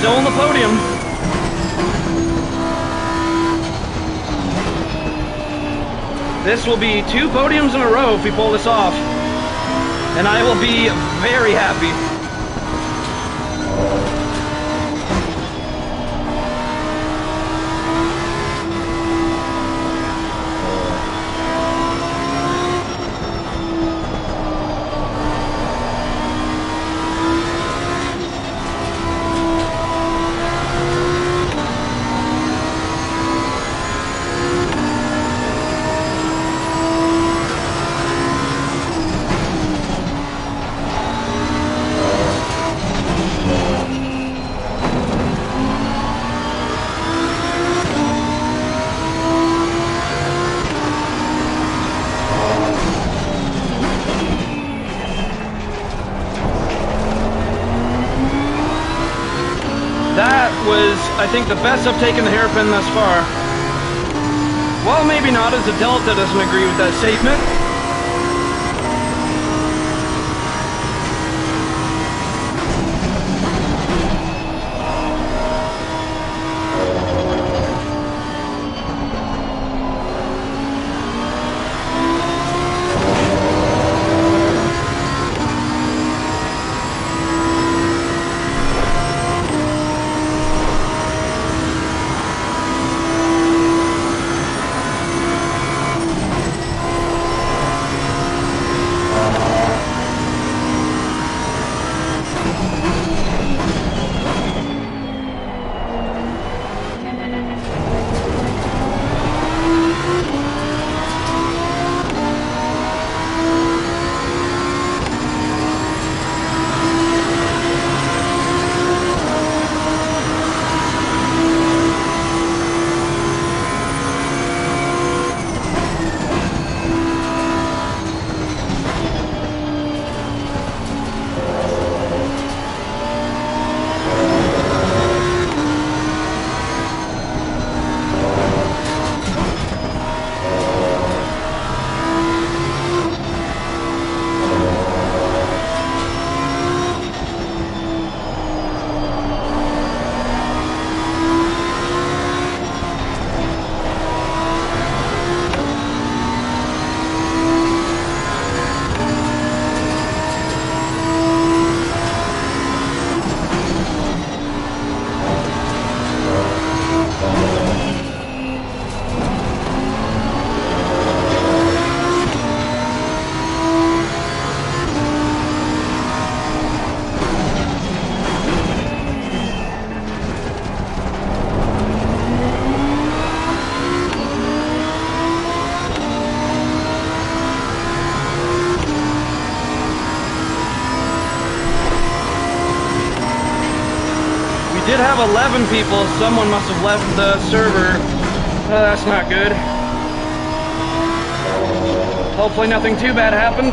Still on the podium. This will be 2 podiums in a row if we pull this off. And I will be very happy. was, I think, the best I've taken the hairpin thus far. Well, maybe not, as a Delta doesn't agree with that statement. Did have 11 people. Someone must have left the server. That's not good. Hopefully nothing too bad happened.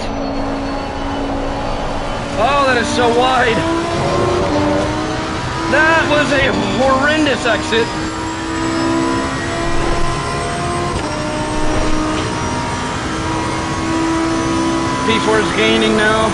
Oh, that is so wide. That was a horrendous exit. P4 is gaining now.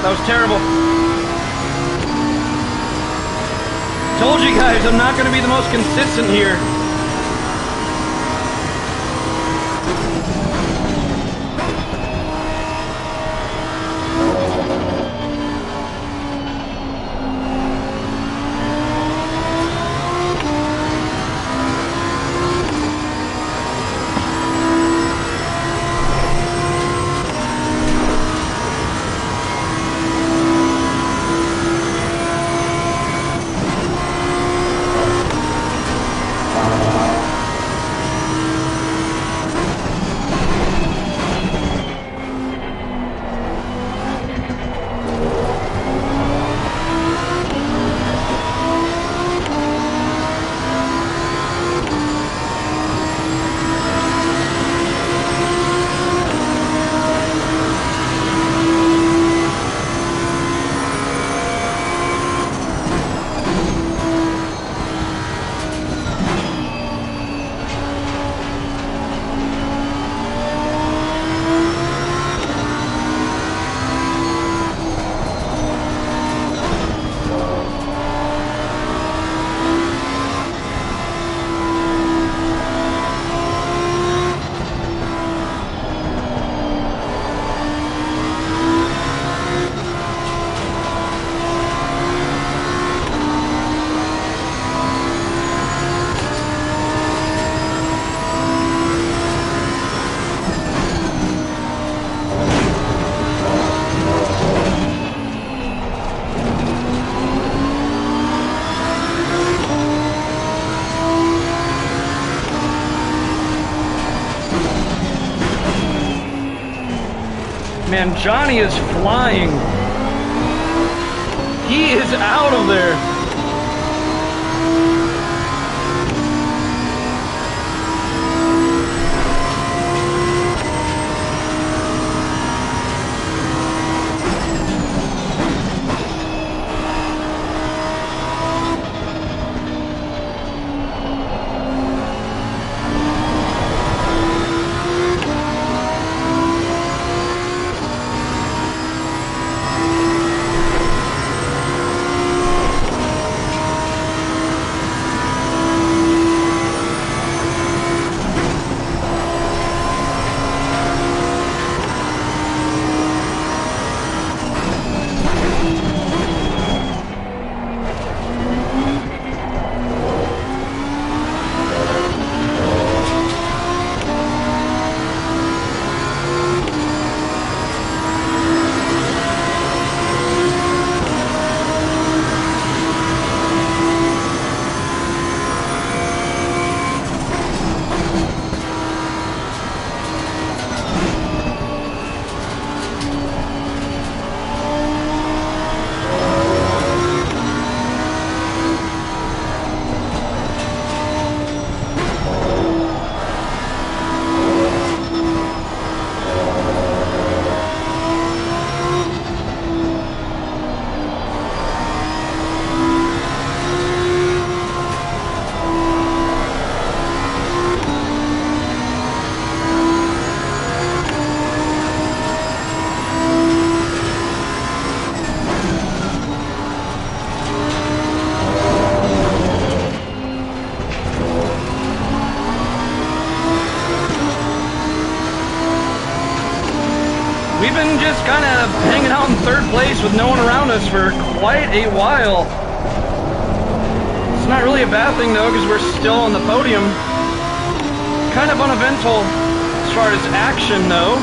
That was terrible. Told you guys, I'm not going to be the most consistent here. man, Johnny is flying. He is out of there. We've been just kind of hanging out in third place with no one around us for quite a while. It's not really a bad thing though, because we're still on the podium. Kind of uneventful as far as action though.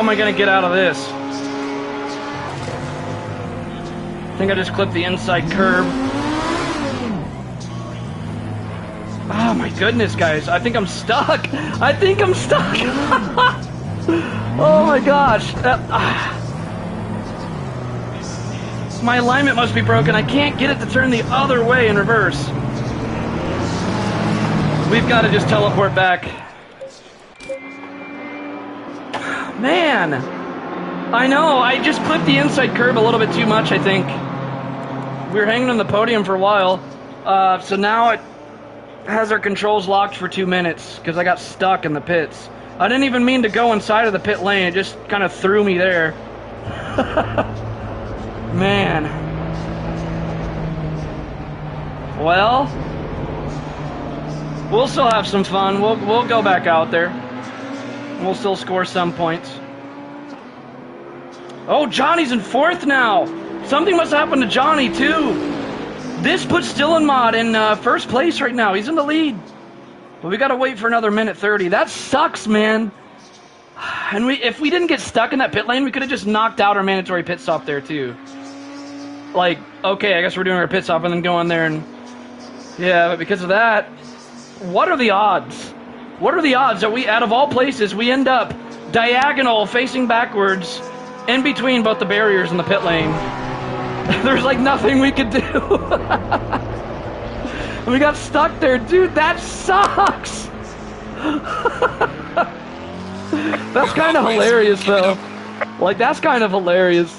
am I going to get out of this? I think I just clipped the inside curb. Oh my goodness, guys. I think I'm stuck. I think I'm stuck. Oh my gosh. My alignment must be broken. I can't get it to turn the other way in reverse. We've got to just teleport back. Man. I know. I just clipped the inside curb a little bit too much, I think. We were hanging on the podium for a while. So now it has our controls locked for 2 minutes because I got stuck in the pits. I didn't even mean to go inside of the pit lane. It just kind of threw me there. Man. Well, we'll still have some fun. We'll go back out there. We'll still score some points. Oh, Johnny's in 4th now. Something must have happened to Johnny too. This puts Dylan in 1st place right now. He's in the lead. But we got to wait for another minute 30. That sucks, man. And if we didn't get stuck in that pit lane, we could have just knocked out our mandatory pit stop there too. Like, okay, I guess we're doing our pit stop and then go in there and... Yeah, but because of that, what are the odds? What are the odds that we, out of all places, we end up diagonal, facing backwards, in between both the barriers and the pit lane? There's like nothing we could do. We got stuck there, dude. That sucks. That's kind of hilarious, though. Like, that's kind of hilarious.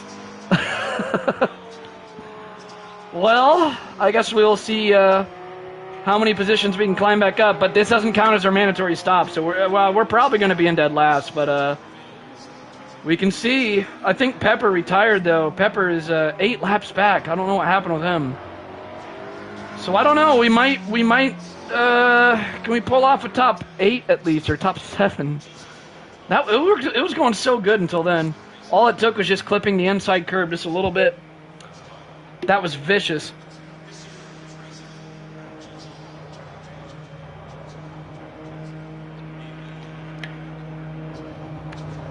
Well, I guess we'll see how many positions we can climb back up. But this doesn't count as our mandatory stop, so we're probably going to be in dead last. But we can see. I think Pepper retired, though. Pepper is 8 laps back. I don't know what happened with him. So I don't know. We might. Can we pull off a top 8 at least, or top 7? It was going so good until then. All it took was just clipping the inside curb just a little bit. That was vicious.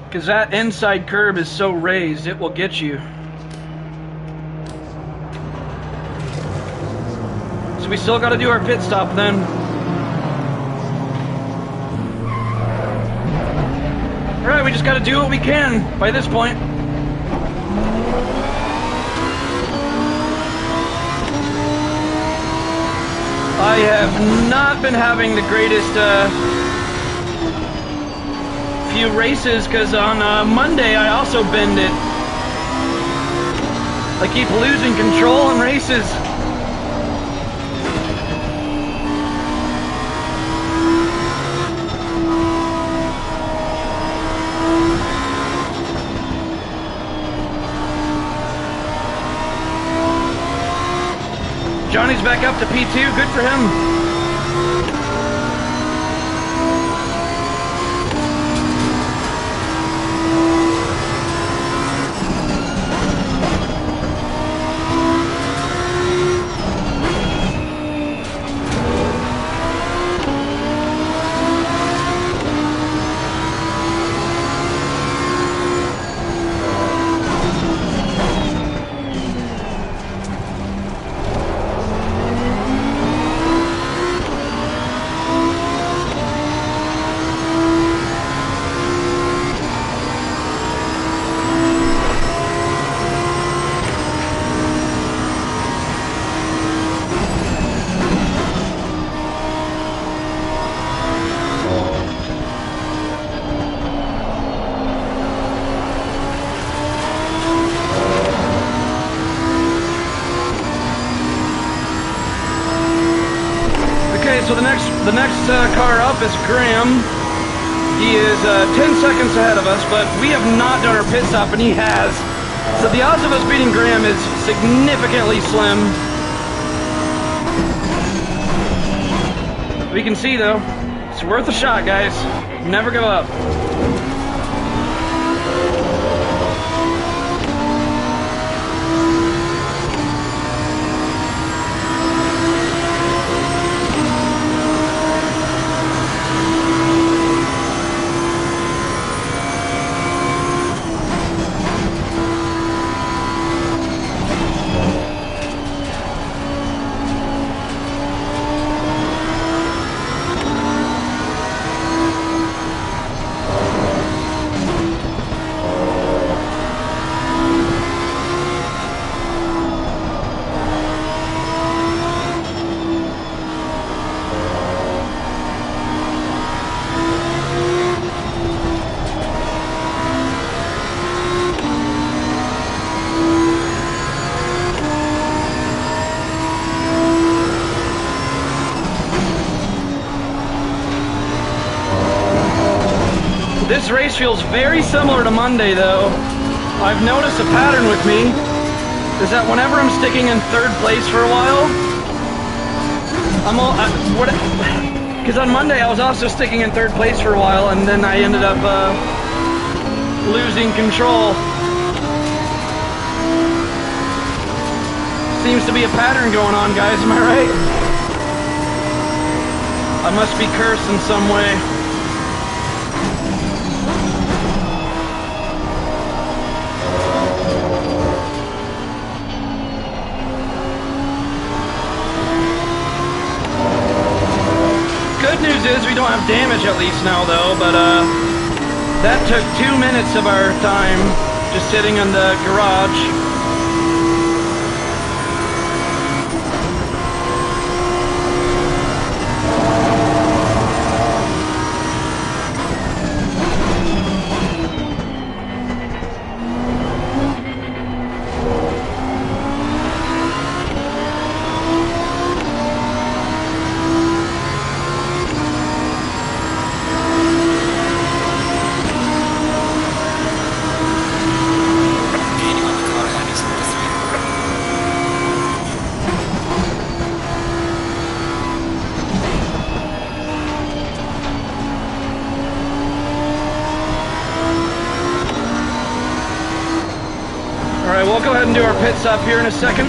Because that inside curb is so raised, it will get you. So we still got to do our pit stop then. Alright, we just got to do what we can by this point. I have not been having the greatest few races because on Monday I also bend it. I keep losing control in races. Johnny's back up to P2. Good for him. So the next car up is Graham. He is 10 seconds ahead of us, but we have not done our pit stop, and he has. So the odds of us beating Graham is significantly slim. We can see, though, it's worth a shot, guys. Never give up. This race feels very similar to Monday, though. I've noticed a pattern with me, is that whenever I'm sticking in third place for a while, because on Monday I was also sticking in third place for a while, and then I ended up losing control. Seems to be a pattern going on, guys, am I right? I must be cursed in some way. Good news is we don't have damage at least now, though, but that took 2 minutes of our time just sitting in the garage. Alright, we'll go ahead and do our pit stop here in a second.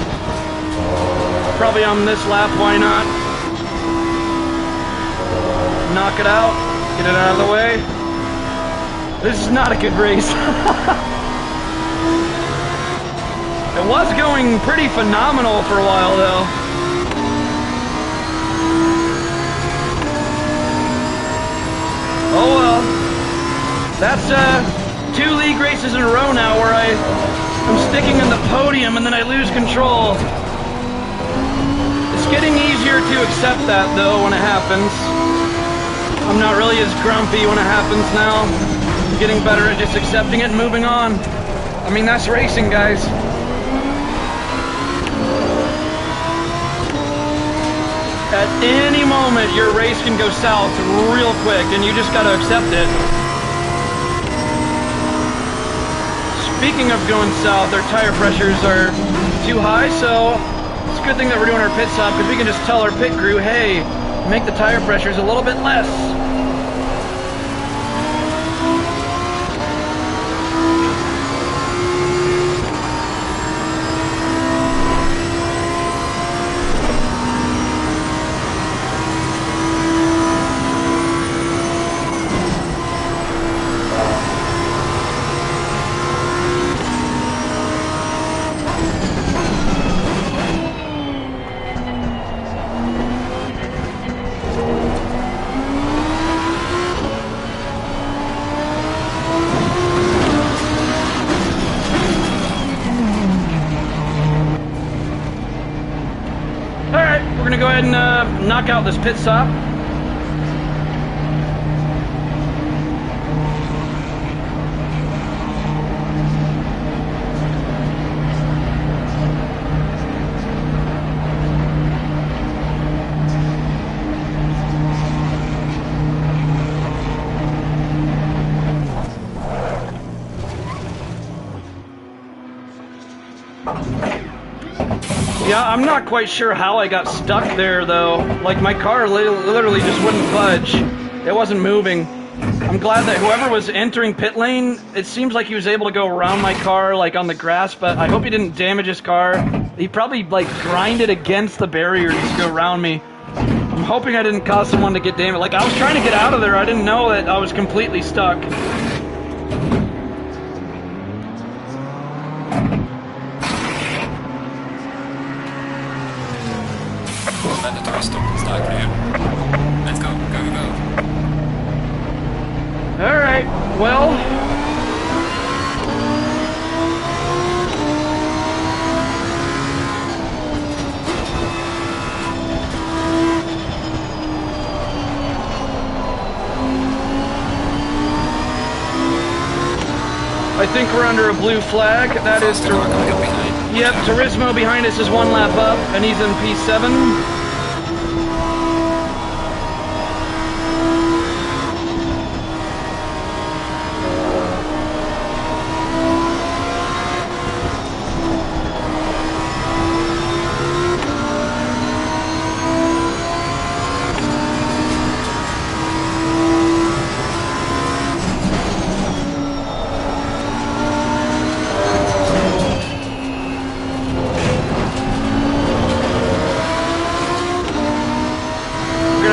Probably on this lap, why not? Knock it out, get it out of the way. This is not a good race. It was going pretty phenomenal for a while, though. Oh well. That's 2 league races in a row now where I'm sticking in the podium and then I lose control. It's getting easier to accept that, though, when it happens. I'm not really as grumpy when it happens now. I'm getting better at just accepting it and moving on. I mean, that's racing, guys. At any moment, your race can go south real quick, and you just gotta accept it. Speaking of going south, our tire pressures are too high, so it's a good thing that we're doing our pit stop, because we can just tell our pit crew, hey, make the tire pressures a little bit less. We're gonna go ahead and knock out this pit stop. Yeah, I'm not quite sure how I got stuck there, though. Like, my car literally just wouldn't budge. It wasn't moving. I'm glad that whoever was entering pit lane, it seems like he was able to go around my car, like, on the grass, but I hope he didn't damage his car. He probably, like, grinded against the barrier just to go around me. I'm hoping I didn't cause someone to get damaged. Like, I was trying to get out of there. I didn't know that I was completely stuck. Mandatory stop and start clear. Let's go, go, go. Alright, well. I think we're under a blue flag. That is Faster car coming up behind. Yep, Turismo behind us is 1 lap up, and he's in P7.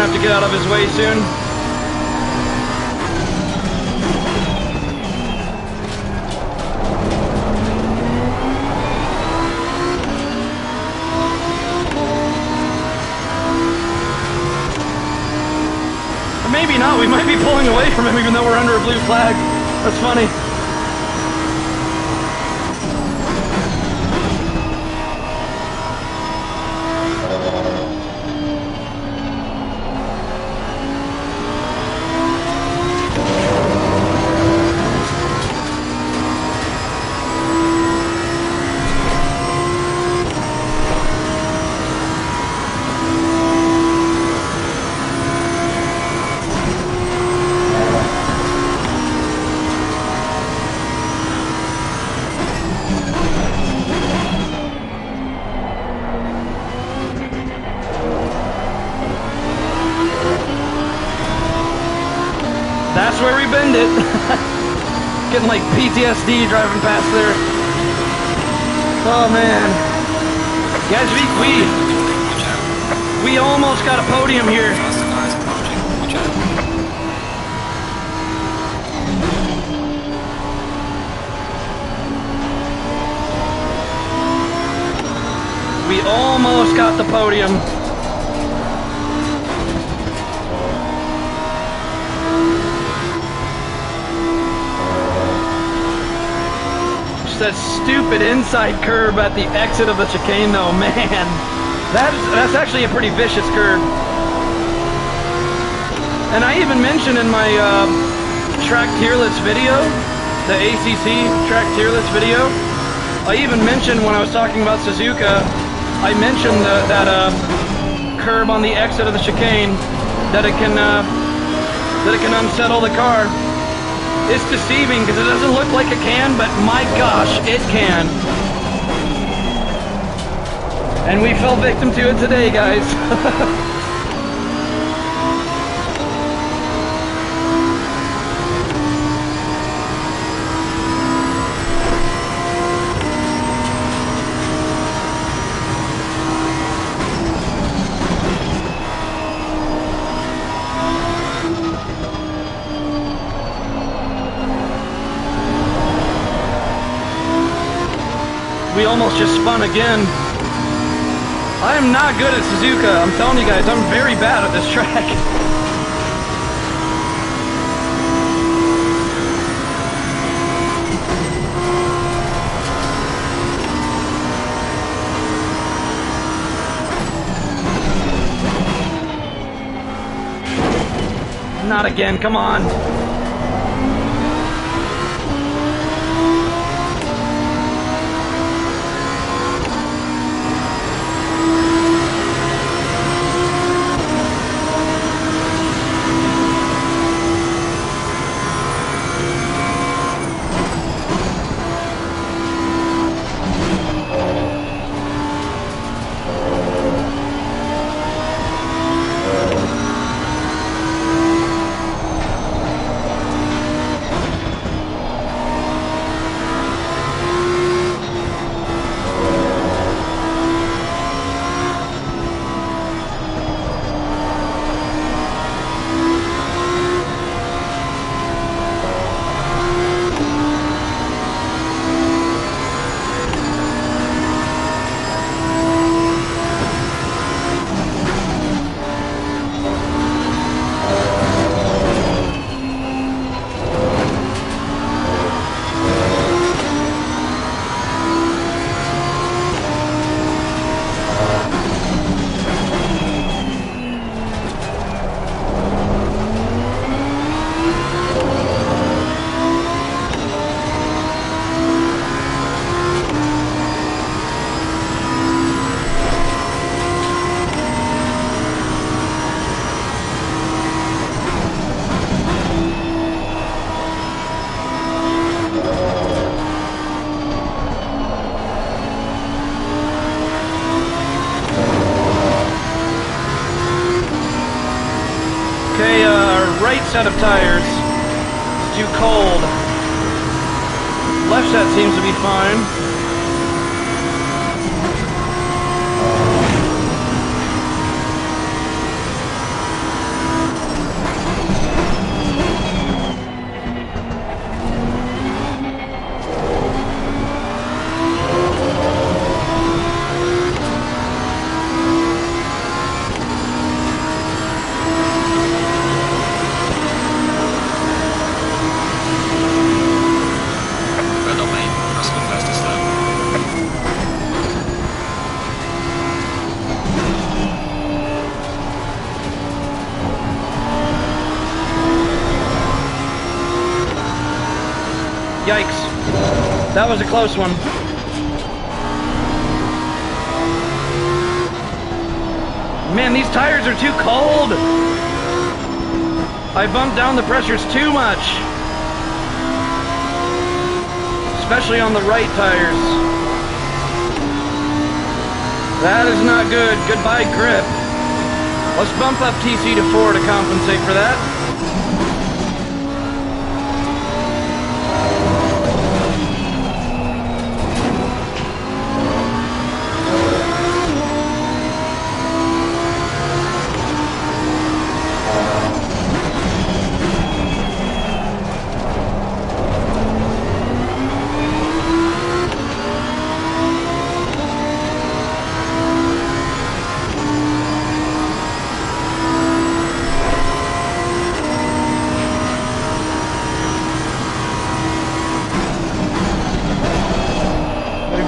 have to get out of his way soon. Or maybe not, we might be pulling away from him even though we're under a blue flag. That's funny. That's where we bend it. Getting like PTSD driving past there. Oh man. Guys, we almost got a podium here. Faster cars approaching. Watch out. We almost got the podium. That stupid inside curb at the exit of the chicane though, man. That's actually a pretty vicious curb. And I even mentioned in my track tier list video, the ACC track tier list video, I even mentioned when I was talking about Suzuka, I mentioned that curb on the exit of the chicane, that it can unsettle the car. It's deceiving because it doesn't look like it can, but my gosh, it can. And we fell victim to it today, guys. We almost just spun again. I am not good at Suzuka. I'm telling you guys, I'm very bad at this track. Not again, come on. Right set of tires. It's too cold. Left set seems to be fine. Yikes. That was a close one. Man, these tires are too cold. I bumped down the pressures too much. Especially on the right tires. That is not good. Goodbye grip. Let's bump up TC to 4 to compensate for that.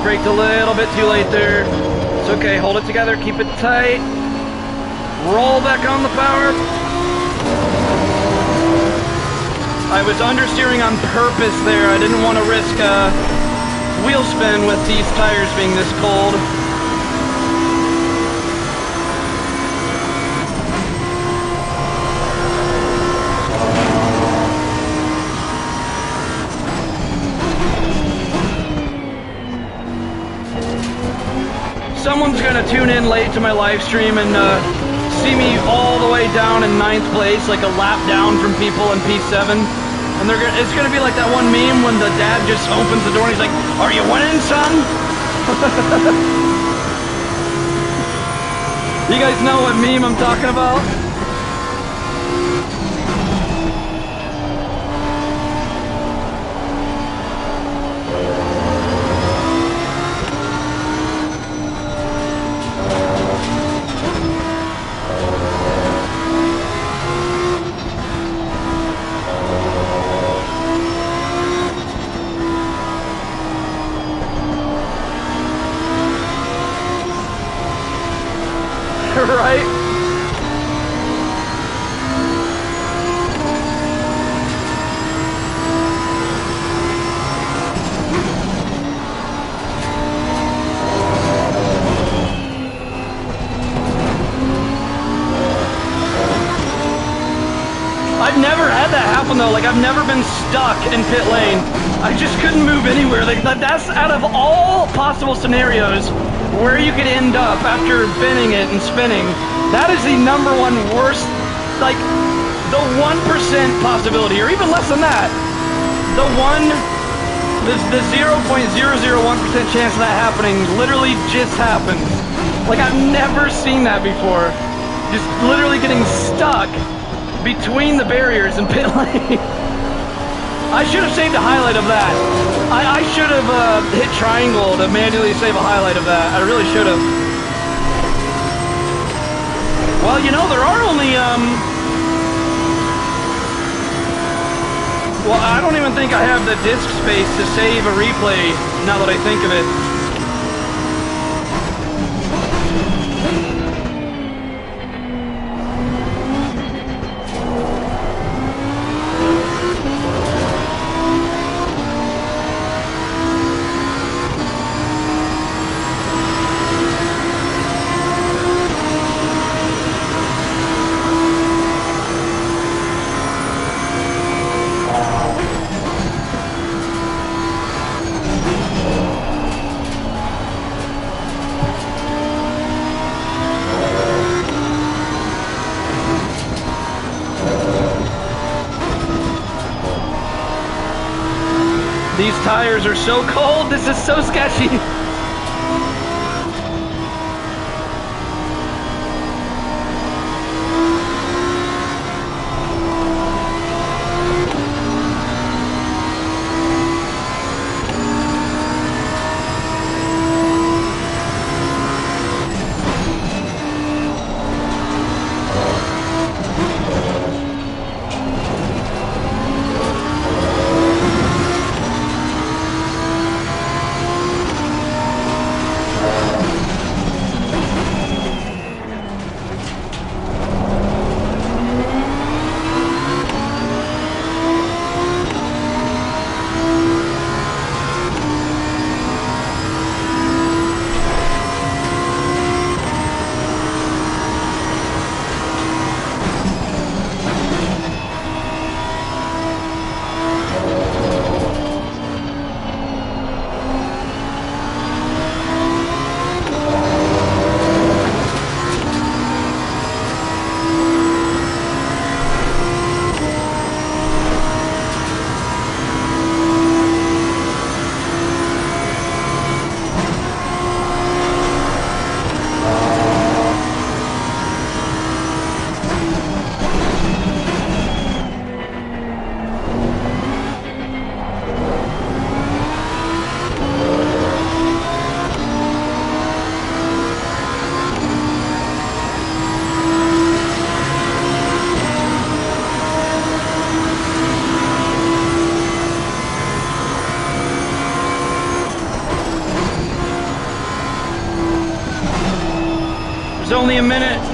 Braked a little bit too late there. It's okay, hold it together, keep it tight. Roll back on the power. I was understeering on purpose there. I didn't want to risk a wheel spin with these tires being this cold. Someone's gonna tune in late to my live stream and see me all the way down in 9th place, like a lap down from people in P7. And it's gonna be like that one meme when the dad just opens the door and he's like, "Are you winning, son?" You guys know what meme I'm talking about? Right? I've never had that happen though. Like, I've never been stuck in pit lane. I just couldn't move anywhere. Like, that's out of all possible scenarios where you could end up after bending it and spinning. That is the #1 worst, like, the 1% possibility, or even less than that. The 0.001% chance of that happening literally just happens. Like, I've never seen that before. Just literally getting stuck between the barriers in pit lane. I should have saved a highlight of that. I should have hit triangle to manually save a highlight of that. I really should have. Well, you know, there are only, well, I don't even think I have the disk space to save a replay now that I think of it. These tires are so cold, this is so sketchy.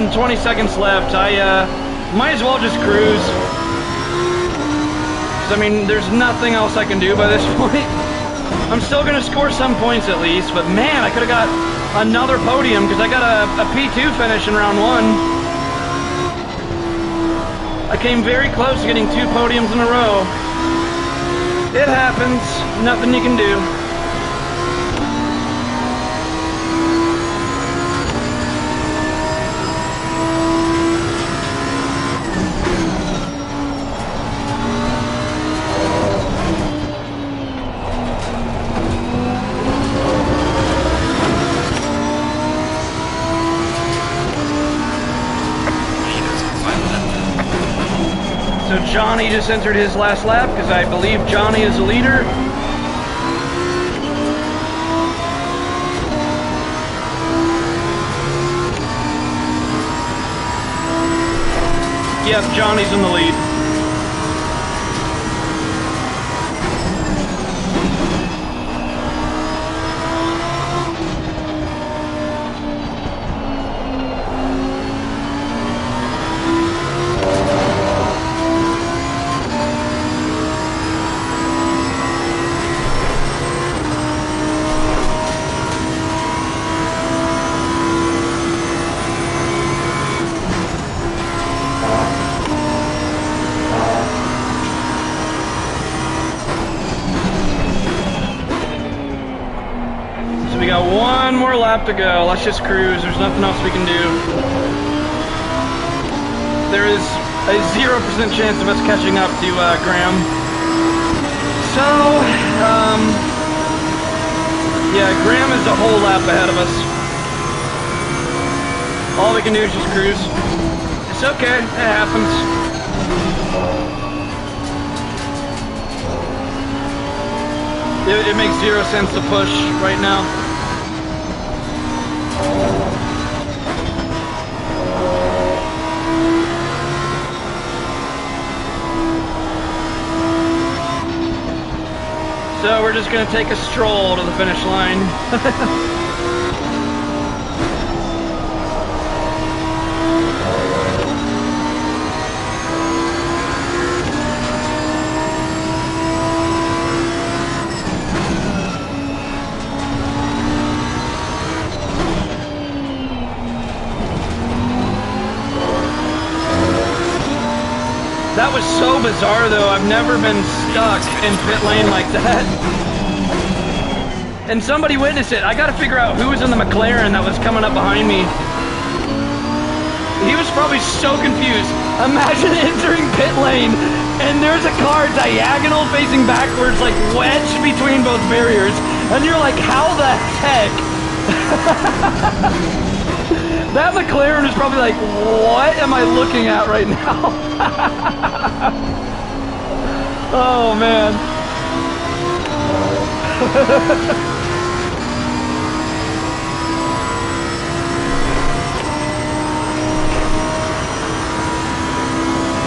and 20 seconds left. I might as well just cruise. 'Cause, I mean, there's nothing else I can do by this point. I'm still going to score some points at least, but man, I could have got another podium because I got a P2 finish in round 1. I came very close to getting 2 podiums in a row. It happens. Nothing you can do. So Johnny just entered his last lap because I believe Johnny is the leader. Yep, Johnny's in the lead. We got one more lap to go. Let's just cruise. There's nothing else we can do. There is a 0% chance of us catching up to Graham. So, yeah, Graham is a whole lap ahead of us. All we can do is just cruise. It's okay. It happens. It makes 0 sense to push right now. So we're just going to take a stroll to the finish line. That was so bizarre though, I've never been stuck in pit lane like that. And somebody witnessed it. I gotta figure out who was in the McLaren that was coming up behind me. He was probably so confused. Imagine entering pit lane and there's a car diagonal facing backwards, like wedged between both barriers. And you're like, how the heck? That McLaren is probably like, what am I looking at right now? Oh, man.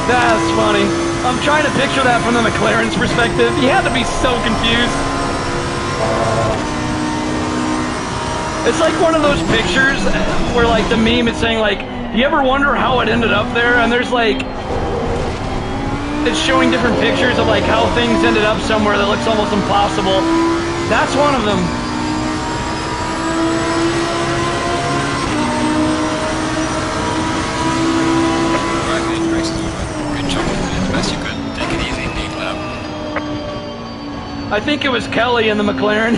That's funny. I'm trying to picture that from the McLaren's perspective. He had to be so confused. It's like one of those pictures where like the meme is saying like, you ever wonder how it ended up there? And there's like, it's showing different pictures of like how things ended up somewhere that looks almost impossible. That's one of them. Good job. Best you could. Take it easy, big lap. I think it was Kelly in the McLaren.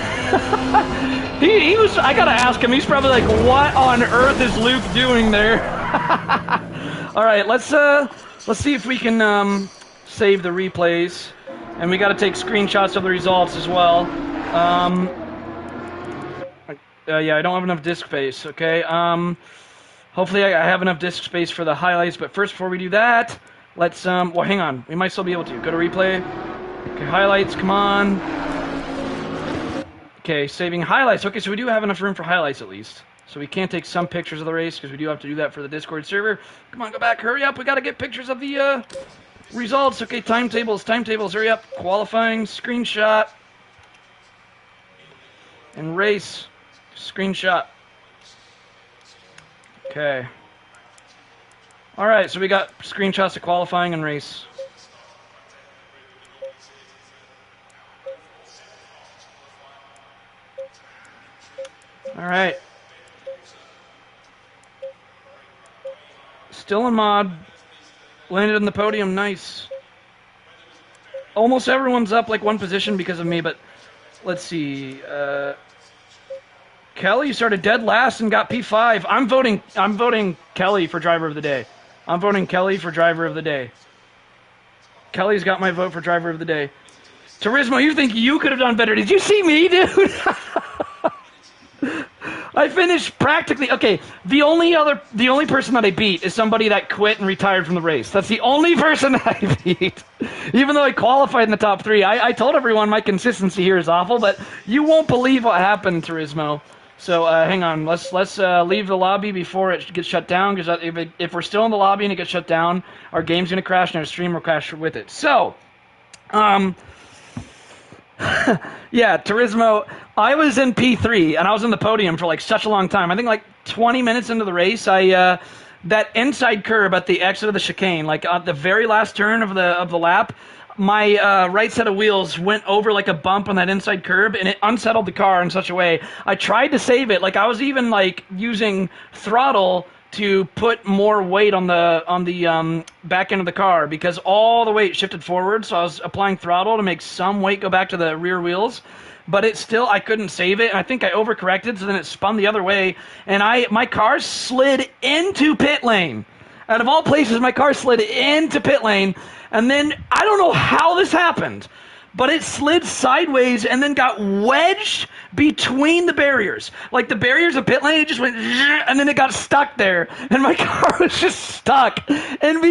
He was, I gotta ask him, he's probably like, what on earth is Luke doing there? Alright, let's see if we can save the replays. And we gotta take screenshots of the results as well. Yeah, I don't have enough disk space, okay? Hopefully I have enough disk space for the highlights, but first before we do that, let's, well hang on, we might still be able to. Go to replay. Okay, highlights, come on. Okay, saving highlights. Okay, so we do have enough room for highlights at least. So we can take some pictures of the race because we do have to do that for the Discord server. Come on, go back, hurry up. We got to get pictures of the results. Okay, timetables, hurry up. Qualifying, screenshot. And race, screenshot. Okay. All right, so we got screenshots of qualifying and race. All right. Still in mod. Landed in the podium. Nice. Almost everyone's up like one position because of me, but let's see. Kelly started dead last and got P5. I'm voting Kelly for driver of the day. I'm voting Kelly for driver of the day. Kelly's got my vote for driver of the day. Turismo, you think you could have done better? Did you see me, dude? I finished practically okay. The only person that I beat is somebody that quit and retired from the race. That's the only person that I beat. Even though I qualified in the top 3, I told everyone my consistency here is awful, but you won't believe what happened, Turismo. So hang on, let's leave the lobby before it gets shut down, because if we're still in the lobby and it gets shut down, our game's gonna crash and our stream will crash with it. So, yeah, Turismo, I was in P3 and I was in the podium for like such a long time. I think like 20 minutes into the race, that inside curb at the exit of the chicane, like at the very last turn of the lap, my right set of wheels went over like a bump on that inside curb, and it unsettled the car in such a way. I tried to save it. Like I was even like using throttle to put more weight on the back end of the car, because all the weight shifted forward. So I was applying throttle to make some weight go back to the rear wheels, but I couldn't save it. And I think I overcorrected, so then it spun the other way, and my car slid into pit lane. Out of all places, my car slid into pit lane, and then I don't know how this happened, but it slid sideways and then got wedged between the barriers. Like the barriers of pit lane, it just went, and then it got stuck there, and my car was just stuck. And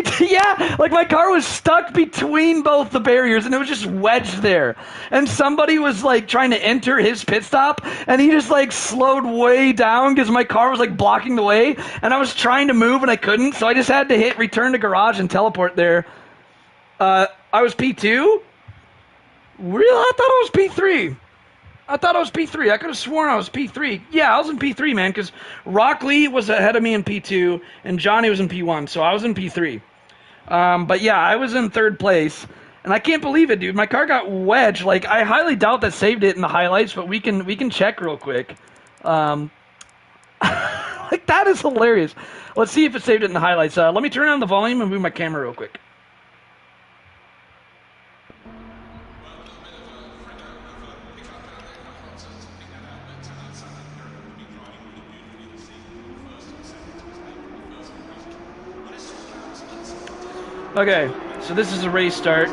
like my car was stuck between both the barriers, and it was just wedged there. And somebody was like trying to enter his pit stop, and he just like slowed way down because my car was like blocking the way, and I was trying to move and I couldn't, so I just had to hit return to garage and teleport there. I was P2? Really? I thought I was P3. I could have sworn I was P3. Yeah, I was in P3, man, because Rock Lee was ahead of me in P2, and Johnny was in P1, so I was in P3. But yeah, I was in 3rd place, and I can't believe it, dude. My car got wedged. Like, I highly doubt that saved it in the highlights, but we can check real quick. Like, that is hilarious. Let's see if it saved it in the highlights. Let me turn on the volume and move my camera real quick. Okay, so this is a race start.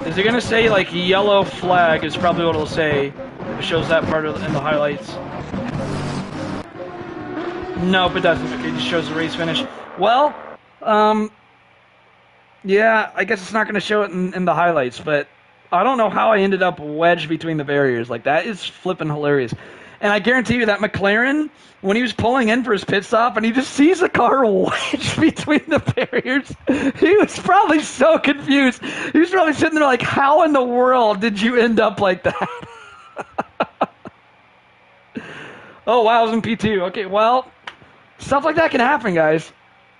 Is it gonna say like yellow flag is probably what it'll say if it shows that part in the highlights. Nope, it doesn't. Okay, it just shows the race finish. Well, yeah, I guess it's not gonna show it in the highlights, but I don't know how I ended up wedged between the barriers. Like, that is flipping hilarious. And I guarantee you that McLaren, when he was pulling in for his pit stop and he just sees the car wedged between the barriers, he was probably so confused. He was probably sitting there like, how in the world did you end up like that? Oh, wow, I was in P2. Okay, well, stuff like that can happen, guys.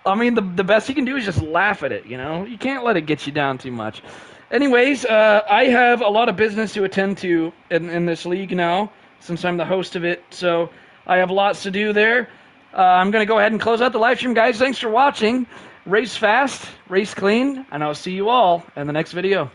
I mean, the best you can do is just laugh at it, you know? You can't let it get you down too much. Anyways, I have a lot of business to attend to in this league now, since I'm the host of it, so I have lots to do there. I'm going to go ahead and close out the live stream, guys. Thanks for watching. Race fast, race clean, and I'll see you all in the next video.